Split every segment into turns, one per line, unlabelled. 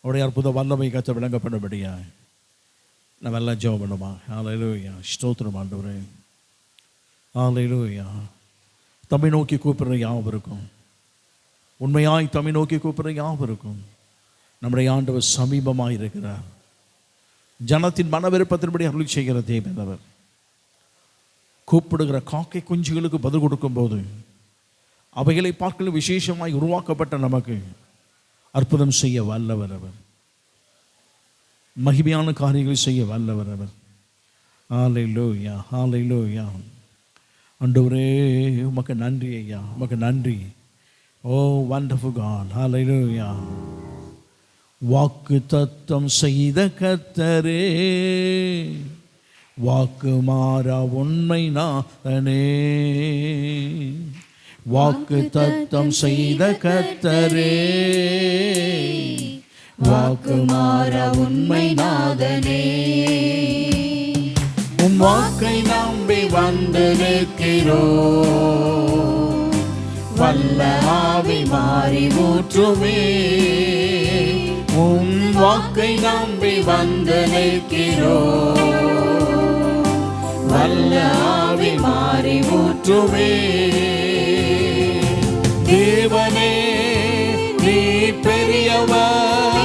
அவருடைய அற்புத வல்லமை கற்று விளங்கப்படும்படியா நம்ம எல்லாம் ஜெபம் பண்ணுமா. ஹல்லேலூயா. ஸ்தோத்திரம் ஆண்டவரே. ஹல்லேலூயா. தம்மை நோக்கி கூப்பிடுற யாவருக்கும், உண்மையாய் தம்மை நோக்கி கூப்பிடுற யாவருக்கும் நம்முடைய ஆண்டவர் சமீபமாக இருக்கிறார். ஜனத்தின் மன விருப்பத்தின்படி அருள் செய்கிற தேவன் அவர். கூப்பிடுகிற காக்கை குஞ்சுகளுக்கு பதில் கொடுக்கும்போது அவைகளை பார்க்கலும் விசேஷமாய் உருவாக்கப்பட்ட நமக்கு அற்புதம் செய்ய வல்லவர் அவர். மகிமையான காரியங்களை செய்ய வல்லவர் அவர். ஹல்லேலூயா, ஹல்லேலூயா. ஆண்டவரே உமக்கு நன்றி ஐயா, உமக்கு நன்றி. ஓ வண்டர்ஃபுல் காட். ஹல்லேலூயா. வாக்கு தத்தம் செய்த கர்த்தரே, வாக்கு மாறா உண்மை நாதனே. வாக்கு தத்தம் செய்த கர்த்தரே, வாக்கு மாறா உண்மை நாதனே. உம் வாக்கை நம்பி வந்து நிற்கிறோம், வல்ல ஆவி மாறி ஊற்றுமே. உம் வாக்கை நம்பி வந்து நிற்கிறோம், வல்ல ஆவி மாறி ஊற்றுமே. தேவனே நீ பெரியவர்,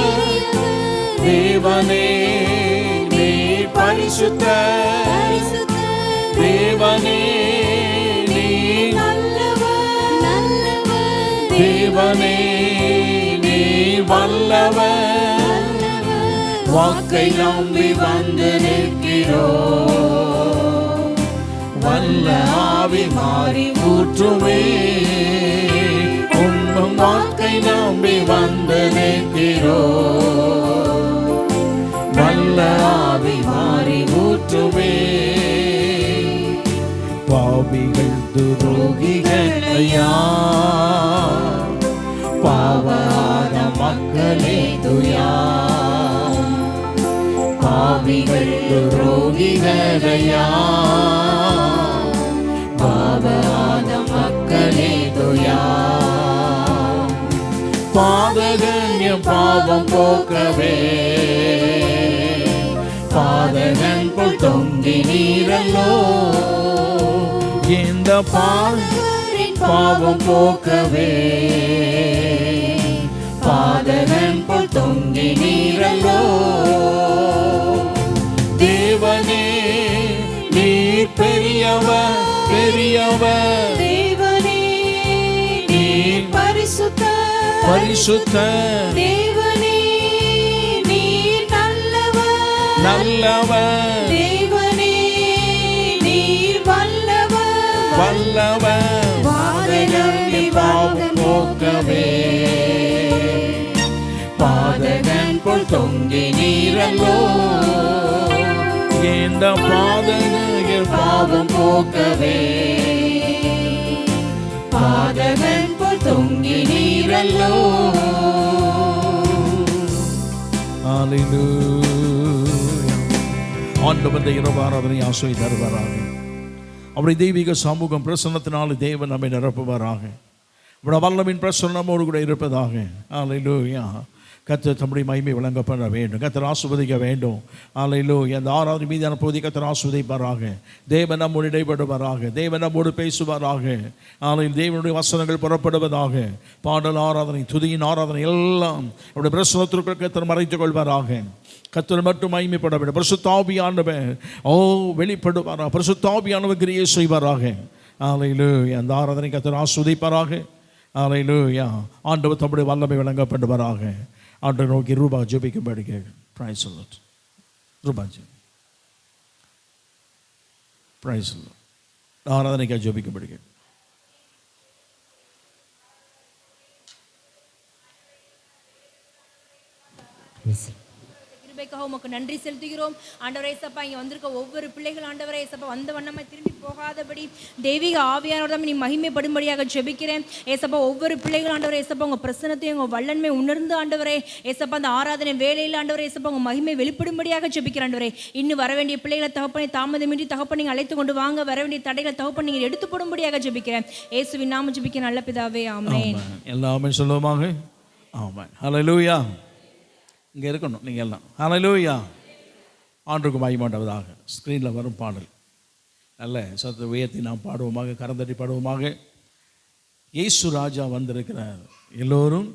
தேவனே நீ பரிசுத்தர், தேவனே நீ நல்லவர், தேவனே நீ வல்லவர். வாக்கை நம்பி வந்து நிற்கிறோம், வல்ல ஆவி மாறி ஊற்றுமே. உம் வாக்கை நம்பி வந்து நிற்கிறோம், வல்ல ஆவி மாறி ஊற்றுமே. பாவிகள் துரோகிகள் ஐயா, பாவான மக்களே துயா. பாவிகள் துரோகிகள் ஐயா, பாவான மக்களே துயா. பாதகன் என் பாவம் போக்கவே, பாதகன் போல் தொங்கி நீரல்லோ. இந்த பாவம் போக்கவே, பாதகன் போல் தொங்கி நீரல்லோ. தேவனே நீர் பெரியவர், பெரியவர்.
தேவனே நீர் பரிசுத்தர்,
பரிசுத்தர்.
தேவனே நீர் நல்லவர்,
நல்லவர்.
தேவனே நீர் வல்லவர்,
வல்லவர்.
பாதகன் பாவம் போக்கவே,
பாதகன் போல் தொங்கி நீரல்லோ. இந்த பாதகன் பாவம் போக்கவே, பாதகன் போல் தொங்கி நீரல்லோ. ஹல்லேலூயா. ஆண்டவர் இரவு ஆராதனை ஆசை தருவாராக. அவருடைய தெய்வீக சமூகம் பிரசன்னத்தினால தேவன் நம்மை நிரப்புவாராக. அவருடைய வல்லமின் பிரசன்னம் நம்மோடு கூட இருப்பதாக. ஹல்லேலூயா. கர்த்தர் தம்முடைய மகிமை வழங்கப்பட வேண்டும். கர்த்தர் ஆசீர்வதிக்க வேண்டும். ஹல்லேலூயா. அந்த ஆராதனை மீதான பகுதி கர்த்தர் ஆசீர்வதிப்பாராக. தேவன் நம்மோடு இடைப்படுவாராக. தேவன் நம்மோடு பேசுவாராக. ஆனால் தேவனுடைய வசனங்கள் புறப்படுவதாக. பாடல் ஆராதனை, துதியின் ஆராதனை எல்லாம் அவருடைய பிரசன்னத்திற்குள் கர்த்தர் மறைத்துக் கொள்வாராக. கர்த்தர் மட்டும் மகிமைப்பட வேண்டும். பரிசுத்த ஆவியானவர் வெளிப்படுவாராக. பரிசுத்த ஆவியானவர் கிரியை செய்வாராக. ஹல்லேலூயா. அந்த ஆராதனை கர்த்தர் ஆசீர்வதிப்பாராக. ஹல்லேலூயா. ஆண்டவர் தம்முடைய வல்லமை வழங்கப்படுவாராக. ஆண்டவர் நோக்கி ரூபா ஜெபிக்கும்படி கேட்கிறேன். Praise the Lord. ரூபா பிரைஸ் தி லார்ட். ஆராதனைக்காக ஜெபிக்கும்படி கேட்கிறேன்.
கிருபைக்காக உமக்கு நன்றி செலுத்துகிறோம் ஆண்டவரே. ஏசப்பா இங்கே வந்திருக்க ஒவ்வொரு பிள்ளைகள் ஆண்டவரே ஏசப்பா வந்த வண்ணமாக திரும்பி போகாதபடி தெய்வீக ஆவியானோட நீ மகிமைப்படும்படியாக ஜெபிக்கிறேன் ஏசப்பா. ஒவ்வொரு பிள்ளைகள் ஆண்டவரே ஏசப்பா உங்கள் பிரசனத்தையும் உங்கள் வல்லன்மை உணர்ந்து ஆண்டவரே ஏசப்பா அந்த ஆராதனை வேலையில் ஆண்டவரே ஏசப்பா உங்கள் மகிமை வெளிப்படும்படியாக ஜெபிக்கிறேன் ஆண்டவரே. இன்னும் வர வேண்டிய பிள்ளைகளை தகப்பனை தாமதமின்றி தகப்பனை நீங்கள் அழைத்து கொண்டு வாங்க. வர வேண்டிய தடைகளை தகப்பனை நீங்கள் எடுத்து போடும்படியாக ஜெபிக்கிறேன். இயேசுவின் நாமம் ஜெபிக்கிறேன் நல்ல பிதாவே, ஆமென்.
எல்லாமே சொல்லுவோமாக. ஆமென். ஹல்லேலூயா. இங்கே இருக்கணும் நீங்கள் எல்லாம். ஹல்லேலூயா. ஆண்டவருக்கு மகிமையுண்டாவதாக. ஸ்க்ரீனில் வரும் பாடல் நல்ல சத்தத்தை உயர்த்தி நாம் பாடுவோமாக, கரந்தட்டி பாடுவோமாக. இயேசு ராஜா வந்திருக்கிறார், எல்லோரும்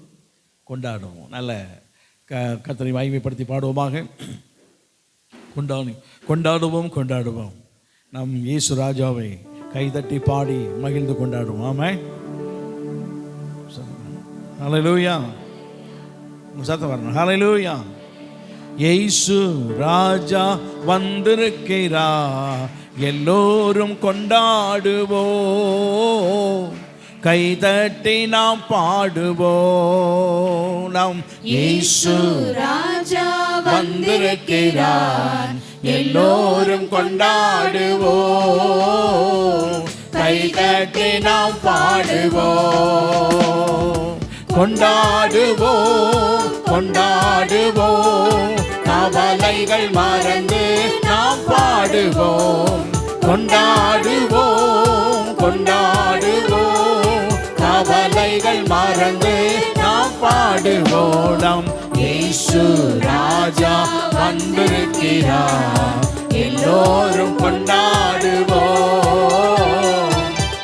கொண்டாடுவோம். நல்ல கர்த்தரை மகிமைப்படுத்தி பாடுவோமாக. கொண்டாடுவோம் கொண்டாடுவோம். நம் இயேசு ராஜாவை கைதட்டி பாடி மகிழ்ந்து கொண்டாடுவோம். ஆமாம். ஹல்லேலூயா. சத்தம் வரணும். ஹல்லேலூயா. இயேசு ராஜா வந்திருக்கிறார், எல்லோரும் கொண்டாடுவோம், கைதட்டி நாம் பாடுவோம். நாம்
இயேசு ராஜா வந்திருக்கிறார், எல்லோரும் கொண்டாடுவோம், கைதட்டி நாம் பாடுவோம்.
கொண்டாடுவோம் கொண்டாடுவோம், கவலைகள் மறந்து நாம் பாடுவோம். கொண்டாடுவோம் கொண்டாடுவோம், கவலைகள் மறந்து நாம் பாடுவோம். நம் இயேசு ராஜா வந்திருக்கிறார், எல்லோரும் கொண்டாடுவோம்,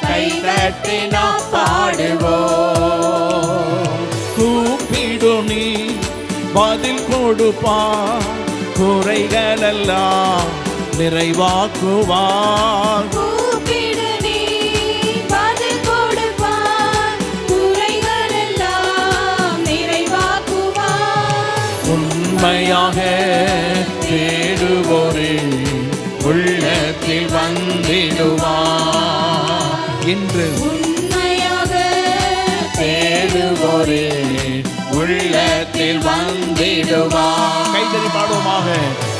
கைதட்டி நாம் பாடுவோம். கூப்பிடு நீ பதில் கொடுப்பார், குறைகளெல்லாம் நிறைவாக்குவார்.
கூப்பிடு நீ பதில் கொடுப்பார், குறைகளெல்லாம் நிறைவாக்குவார்.
உண்மையாக தேடுவோரே உள்ளத்தில் வந்திடுவார். இன்று
உண்மையாக
தேடுவோரே உள்ளத்தில் வந்திடுவார். கைதறி பாடுவோமாக.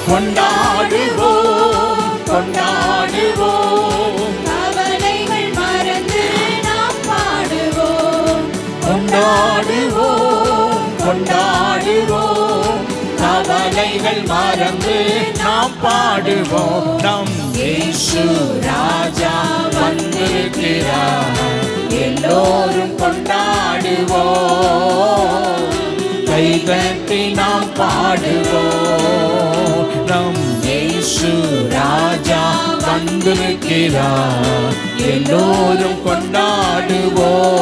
கொண்டாடுவோம் கொண்டாடுவோம்,
கவலைகள் மறந்து நாம் பாடுவோம்.
கொண்டாடுவோம் கொண்டாடுவோம், கவலைகள் மறந்து நாம் பாடுவோம். நம் இயேசு ராஜா வந்திருக்கிறார், எல்லோரும் கொண்டாடுவோம், கைதட்டி நாம் பாடுவோம். நம் இயேசு ராஜா வந்திருக்கிறார், எல்லோரும் கொண்டாடுவோம்,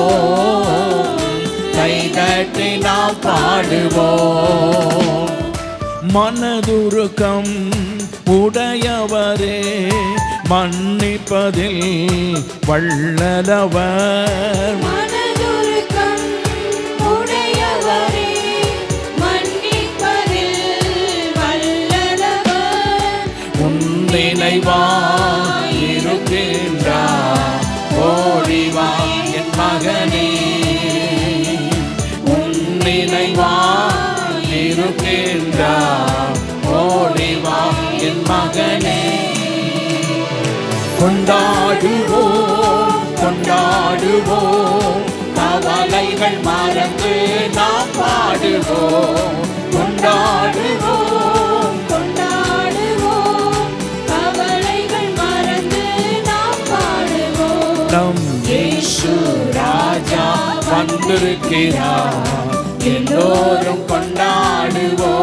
கைதட்டி நாம் பாடுவோம். மனதுருக்கம் உடையவரே மன்னிப்பதில் வல்லவர்.
மனதுருக்கம் உடையவரே மன்னிப்பதில் வல்லவர்.
நினைவாயிருக்கின்றார், ஓடிவா என் மகனே. நினைவாயிருக்கின்றார், ஓடிவா என் மகனே. கொண்டாடுவோம் கொண்டாடுவோம், கவலைகள் மறந்து நாம் பாடுவோம். கொண்டாடுவோம்
கொண்டாடுவோம், கவலைகள் மறந்து நாம் பாடுவோம்.
நம் இயேசு ராஜா வந்திருக்கிறார், எல்லோரும் கொண்டாடுவோம்,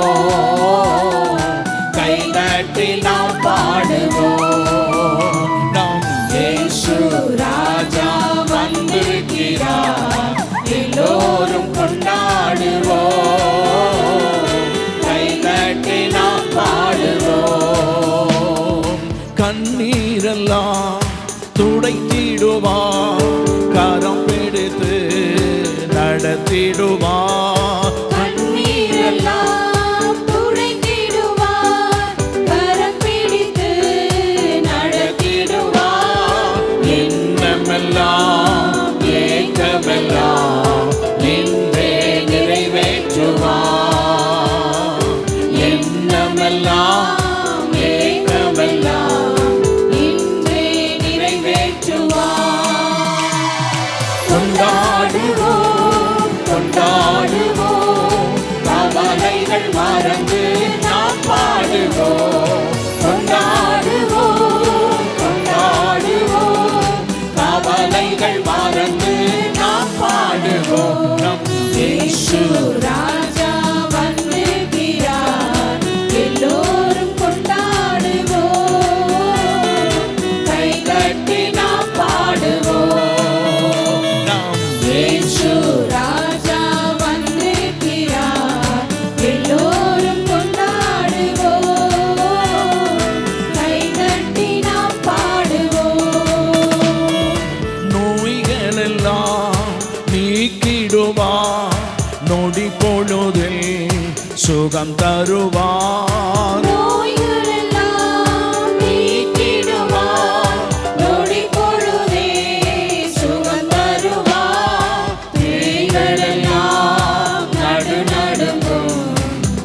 கைதட்டி நாம் பாடுவோம். நம் இயேசு ராஜா வந்திருக்கிறார், எல்லோரும் கொண்டாடுவோம், கைதட்டி நாம் பாடுவோம். கண்ணீரெல்லாம் துடைத்திடுவார், கரம் பிடித்து நடத்திடுவார்.
கண்ணீரெல்லாம் துடைத்திடுவார், கரம் பிடித்து நடத்திடுவார்.
எண்ணமெல்லாம் ஏக்கமெல்லாம் இன்றே நிறைவேற்றுவார். எண்ணமெல்லாம் ஏக்கமெல்லாம்
இன்றே நிறைவேற்றுவார்.
கொண்டாடுவோம் கொண்டாடுவோம், கவலைகள் மறந்து நாம் பாடுவோம். கொண்டாடுவோம் கொண்டாடுவோம், கவலைகள் மறந்து நாம் பாடுவோம். நம் இயேசு
ராஜா வந்திருக்கிறார், எல்லோரும் கொண்டாடுவோம், கைதட்டி நாம் பாடுவோம்.
நோய்கள் எல்லாம் நீக்கிடுவார், நொடி பொழுதில் சுகம் தருவார்.
நோய்கள் எல்லாம் நீக்கிடுவார், நொடி பொழுதே சுகம் தருவார். பேய்கள் எல்லாம் நடுநடுங்கும்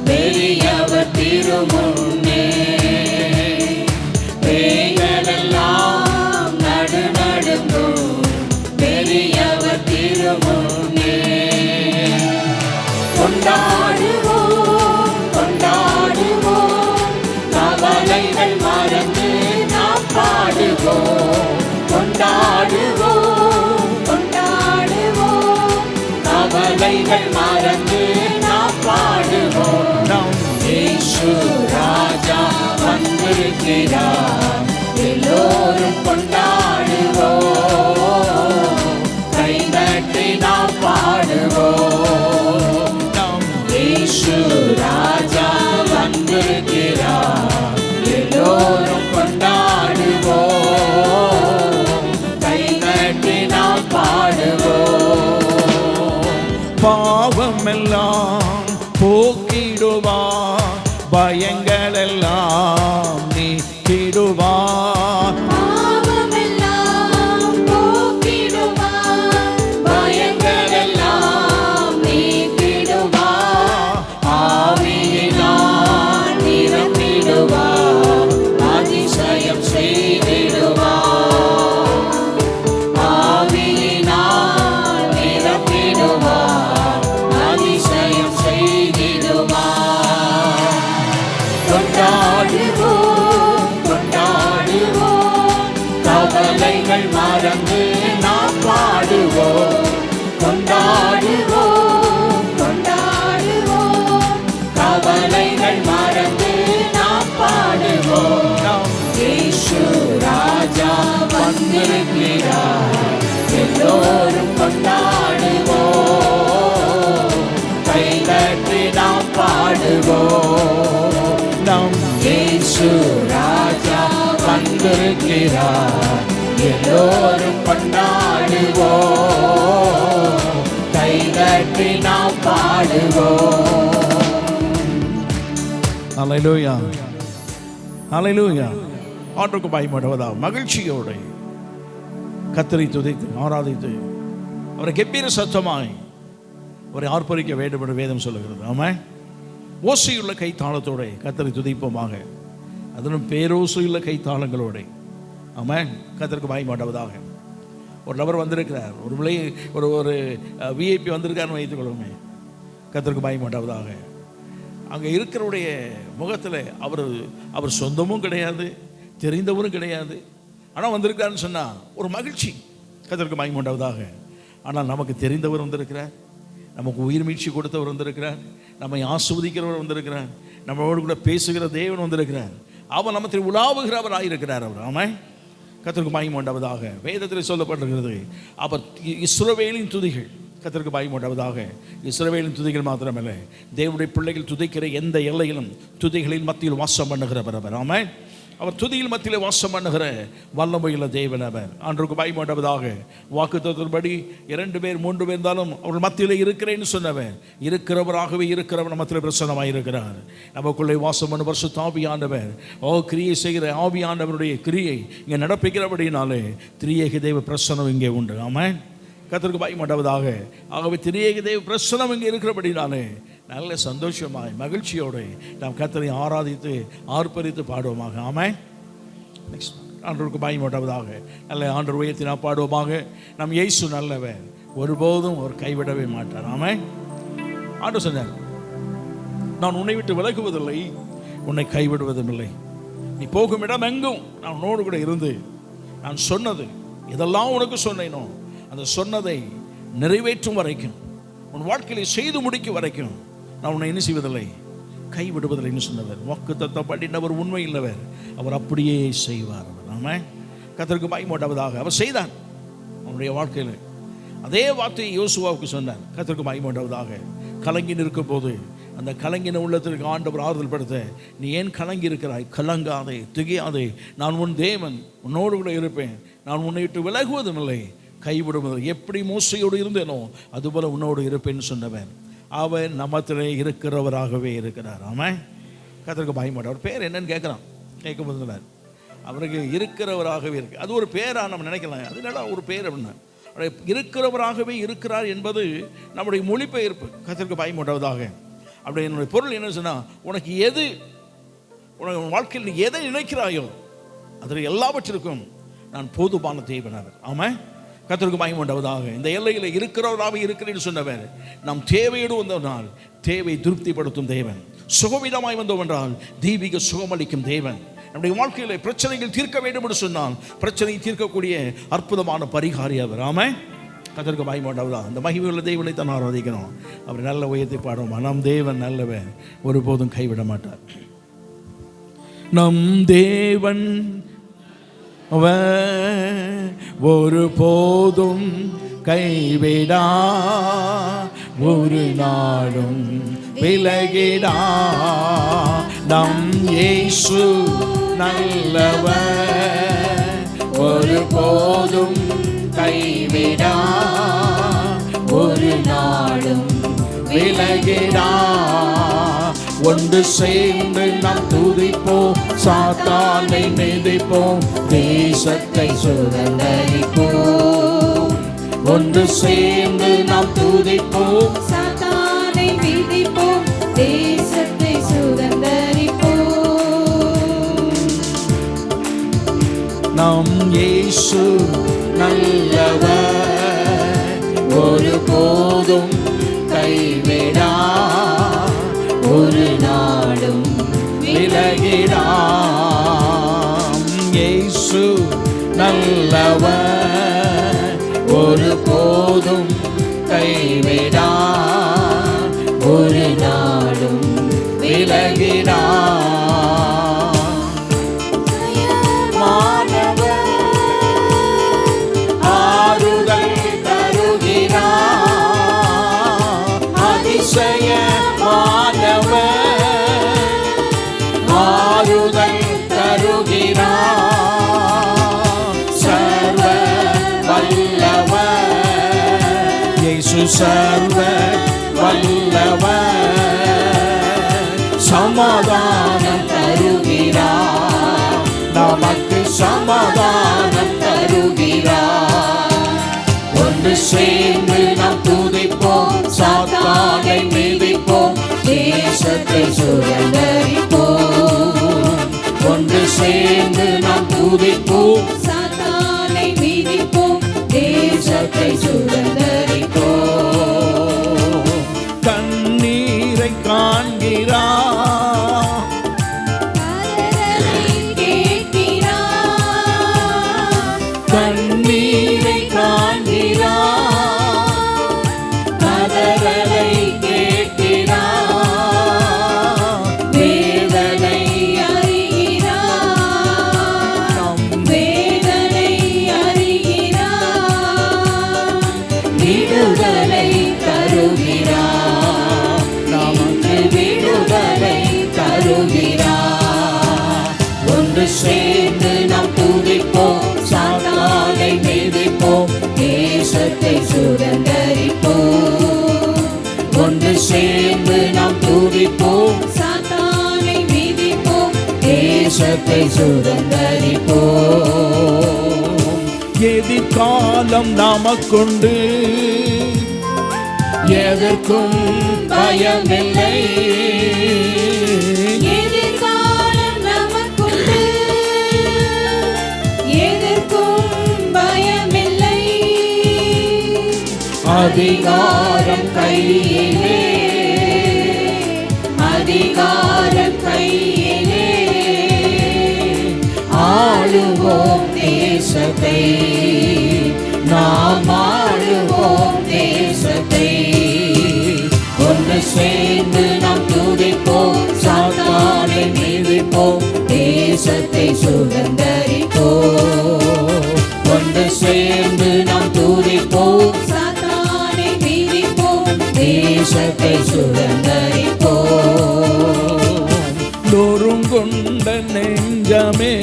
பெரியவர் திருமுன்னே. பேய்கள் எல்லாம் நடுநடுங்கும் பெரியவர் திருமுன்னே. கொண்டாடுவோம், கொண்டாடுவோம், கவலைகள் மறந்து நாம் பாடுவோம். கொண்டாடுவோம், கொண்டாடுவோம், கவலைகள் மறந்து நாம் பாடுவோம்.
நம்
இயேசு ராஜா வந்திருக்கிறார், எல்லோரும் கொண்டாடுவோம், கைதட்டி நாம் பாடுவோம்.
நம்
இயேசு ராஜா வந்திருக்கிறார், எல்லோரும் கொண்டாடுவோம், கைதட்டி நாம் பாடுவோம்.
பாவமெல்லாம் போக்கிடுவார், பயங்கள் எல்லாம் நீக்கிடுவார்.
பாவமெல்லாம் போக்கிடுவார், பயங்கள் எல்லாம் நீக்கிடுவார். ஆவியினால் நிரப்பிடுவார், அதிசயம் செய்திடுவார். ஆவியினால் நிரப்பிடுவார், அதிசயம் செய்திடுவார். கொண்டாடுவோம், கொண்டாடுவோம், கவலைகள் மறந்து நாம் பாடுவோம். கொண்டாடுவோம், கொண்டாடுவோம், கவலைகள் மறந்து நாம் பாடுவோம்.
நம்
இயேசு ராஜா வந்திருக்கிறார், எல்லோரும் கொண்டாடுவோம், கைதட்டி நாம் பாடுவோம்.
நம்
இயேசு ராஜா வந்திருக்கிறார், எல்லோரும் கொண்டாடுவோம், கைதட்டி நாம் பாடுவோம்.
அல்லேலூயா, அல்லேலூயா. ஆண்டவருக்கு பயப்படுவதா மகிழ்ச்சியோடு கர்த்தரை துதித்து ஆராதித்து அவரை கெம்பீர சத்தமாய் அவரை ஆர்ப்பரிக்க வேண்டும் என்று வேதம் சொல்லுகிறது. ஆமாம், ஓசையுள்ள கைத்தாளத்தோட கர்த்தரை துதிப்போமாக, அதிலும் பேரோசையுள்ள கைத்தாளங்களோட. ஆமாம், கர்த்தருக்கு பயப்படுவதாக. ஒரு நபர் வந்திருக்கிறார், ஒரு விஐபி வந்திருக்காருன்னு வைத்துக்கொள்ளுமே, கர்த்தருக்கு பயப்படுவதாக. அங்கே இருக்கிறவருடைய முகத்தில் அவர் சொந்தமும் கிடையாது, தெரிந்தவரும் கிடையாது. ஆனால் வந்திருக்காருன்னு சொன்னால் ஒரு மகிழ்ச்சி, கர்த்தருக்கு மகிமை உண்டாவதாக. ஆனால் நமக்கு தெரிந்தவர் வந்திருக்கிறார், நமக்கு உயிர் மீட்சி கொடுத்தவர் வந்திருக்கிறார், நம்மை ஆஸ்வதிக்கிறவர் வந்திருக்கிறார், நம்மளோடு கூட பேசுகிற தேவன் வந்திருக்கிறார். அவர் நமத்தில் உலாவுகிறவர் ஆயிருக்கிறார். அவர் ஆமாம், கர்த்தருக்கு மகிமை உண்டாவதாக. வேதத்தில் சொல்லப்பட்டிருக்கிறது, அவர் இஸ்ரவேலின் துதிகள், கர்த்தருக்கு மகிமை உண்டாவதாக. இஸ்ரவேலின் துதிகள் மாத்திரமல்ல, தேவனுடைய பிள்ளைகள் துதிக்கிற எந்த எல்லையிலும் துதிகளின் மத்தியில் வாசம் பண்ணுகிறவர் அவர். ஆமாம், அவர் துதியில் மத்தியில் வாசம் பண்ணுகிற வல்லமையுள்ள தேவன் அவர். ஆண்டவருக்கு மகிமை உண்டாவதாக. வாக்குத்தத்தத்தின்படி 2 பேர் 3 பேர் இருந்தாலும் அவர்கள் மத்தியில் இருக்கிறேன்னு சொன்னவர், இருக்கிறவராகவே இருக்கிறவர் மத்தியில் பிரசன்னமாக இருக்கிறார். நமக்குள்ளே வாசம் பண்ண பரிசுத்த ஆவியானவர், கிரியை செய்கிற ஆவியானவருடைய கிரியை இங்கே நடப்பிக்கிறபடினாலே திரியேக தேவ பிரசன்னம் இங்கே உண்டு. ஆமாம், கர்த்தருக்கு மகிமை உண்டாவதாக. ஆகவே திரியேக தேவ பிரசன்னம் இங்கே இருக்கிறபடினாலே நல்ல சந்தோஷமாய் மகிழ்ச்சியோடு நாம் கர்த்தரை ஆராதித்து ஆர்ப்பரித்து பாடுவோமாக. ஆமாம், நெக்ஸ்ட் ஆண்டவருக்கு மகிமை உண்டாவதாக. நல்ல ஆண்டவர் உயர்த்தி நாம் பாடுவோமாக. நம் இயேசு நல்லவர், ஒருபோதும் அவர் கைவிடவே மாட்டார். ஆமாம், ஆண்டவர் சொன்னார், நான் உன்னை விட்டு விலகுவதில்லை, உன்னை கைவிடுவதும் இல்லை. நீ போகும் இடம் எங்கும் நான் உன்னோடு கூட இருந்து நான் சொன்னது இதெல்லாம் உனக்கு சொன்னேனோ அந்த சொன்னதை நிறைவேற்றும் வரைக்கும், உன் வாழ்க்கையை செய்து முடிக்கும் வரைக்கும் நான் உன்னை என்ன செய்வதில்லை, கைவிடுவதில்லைன்னு சொன்னவர். வாக்குத்தத்தம் பண்ணினவர் உண்மை இல்லவர், அவர் அப்படியே செய்வார். அவர் ஆமாம், கர்த்தருக்கு மகிமை உண்டாவதாக. அவர் செய்தார் அவனுடைய வாழ்க்கையில். அதே வார்த்தையை யோசுவாவுக்கு சொன்னார், கர்த்தருக்கு மகிமை உண்டாவதாக. கலங்கி நிற்கும் போது அந்த கலங்கின உள்ளத்திற்கு ஆண்டவர் ஆறுதல் படுத்த, நீ ஏன் கலங்கி இருக்கிறாய்? கலங்காதே, திகையாதே, நான் உன் தேவன், உன்னோடு கூட இருப்பேன், நான் உன்னை விட்டு விலகுவதும் இல்லை, கைவிடுவதில்லை. எப்படி மோசையோடு இருந்தேனோ அதுபோல உன்னோடு இருப்பேன்னு சொன்னவன் அவர் நம்மத்திலே இருக்கிறவராகவே இருக்கிறார். ஆமாம், கர்த்தருக்கு பயமாட்டார். அவர் பேர் என்னன்னு கேட்குறான், கேட்க போதுங்கிறார். அவருக்கு இருக்கிறவராகவே இருக்கு. அது ஒரு பேரா நம்ம நினைக்கலாம். அது என்னடா ஒரு பேர் அப்படின்னா, இருக்கிறவராகவே இருக்கிறார் என்பது நம்முடைய மொழிபெயர்ப்பு. கர்த்தருக்கு பயமுண்டாவதாக. அப்படி என்னுடைய பொருள் என்ன சொன்னால், உனக்கு எது, உனக்கு வாழ்க்கையில் நீ எதை நினைக்கிறாயோ அதில் எல்லாவற்றிற்கும் நான் போதுமான தேவன் அவர். ஆமாம், கர்த்தருக்கு பயமுண்டாவதாக. இந்த எல்லையில் இருக்கிறவராகவே இருக்கிறேன்னு சொன்னவர் நாம் தேவையோடு வந்தவனால் தேவை திருப்திப்படுத்தும் தேவன், சுகவீனமாய் வந்தோம் என்றால் தெய்வீக சுகமளிக்கும் தேவன். நம்முடைய வாழ்க்கையில் பிரச்சனைகள் தீர்க்க வேண்டும் என்று சொன்னால் பிரச்சனையை தீர்க்கக்கூடிய அற்புதமான பரிகாரி அவர். ஆமாம், கர்த்தருக்கு பயமுண்டாவதா. அந்த மகிமையுள்ள தேவனை தான் ஆராதிக்கணும். அவர் நல்ல உயர்த்தி பாடுவோம். நம் தேவன் நல்லவன், ஒருபோதும் கைவிட மாட்டார். நம் தேவன் ஒரு போதும் கைவிடா, ஒரு நாளும் விலகிடா. நம் இயேசு நல்லவர், ஒரு போதும் கைவிடா, ஒரு நாளும் விலகிடா. ஒன்று சேர்ந்து நாம் துதிப்போம், சாத்தானை மிதிப்போம், தேசத்தை சுதந்தரிப்போம். ஒன்று சேர்ந்து நாம் துதிப்போம்,
சாத்தானை மிதிப்போம், தேசத்தை சுதந்தரிப்போம்.
நம் இயேசு நல்லவர், ஒரு போதும் கைவிடா, ஒரு நாளும் விலகிடா. இயேசு நல்லவர், ஒரு போதும் கைவிடா, ஒரு நாளும் விலகிடா. ஆறுதல் தருகிறார், அதிசயமானவர், ஆறுதல் தருகிறார், சர்வ வல்லவர். இயேசு சர்வ வல்லவர், சமாதானம் தருகிறார், நமக்கு சமாதானம் தருகிறார். ஒன்று சேர்ந்து நாம் துதிப்போம், சாத்தானை மிதிப்போம், தேசத்தை சுதந்தரிப்போம். ஒன்று சேர்ந்து நாம் துதிப்போம்,
சாத்தானை மிதிப்போம், தேசத்தை சுதந்தரிப்போம்.
கண்ணீரை காண்கிறார்,
கதறலை கேட்கிறார்,
கண்ணீரை காண்கிறார்,
கதறலை கேட்கிறார், வேதனை அறிகிறார், வேதனை அறிகிறார், விடுதலை தருகிறார், நமக்கு விடுதலை தருகிறார். ஒன்று சேர்ந்து நாம் துதிப்போம், சாத்தானை மிதிப்போம், தேசத்தை சுதந்தரிப்போம். ஒன்று சேர்ந்து நாம் துதிப்போம், சாத்தானை மிதிப்போம், தேசத்தை சுதந்தரிப்போம்.
எதிர்காலம் நமக்குண்டு, எதற்கும் பயமில்லை.
எதிர்காலம் நமக்குண்டு, எதற்கும் பயமில்லை.
அதிகாரம்
கையிலே, அதிகாரம் கையிலே, ஆளுவோம் தேசத்தை, நாம் ஆளுவோம் தேசத்தை. ஒன்று சேர்ந்து நாம் துதிப்போம், சாத்தானை மிதிப்போம், தேசத்தை சுதந்தரிப்போம். ஒன்று சேர்ந்து நாம் துதிப்போம், சாத்தானை மிதிப்போம், தேசத்தை சுதந்தரிப்போம்.
நொறுங்குண்ட நெஞ்சமே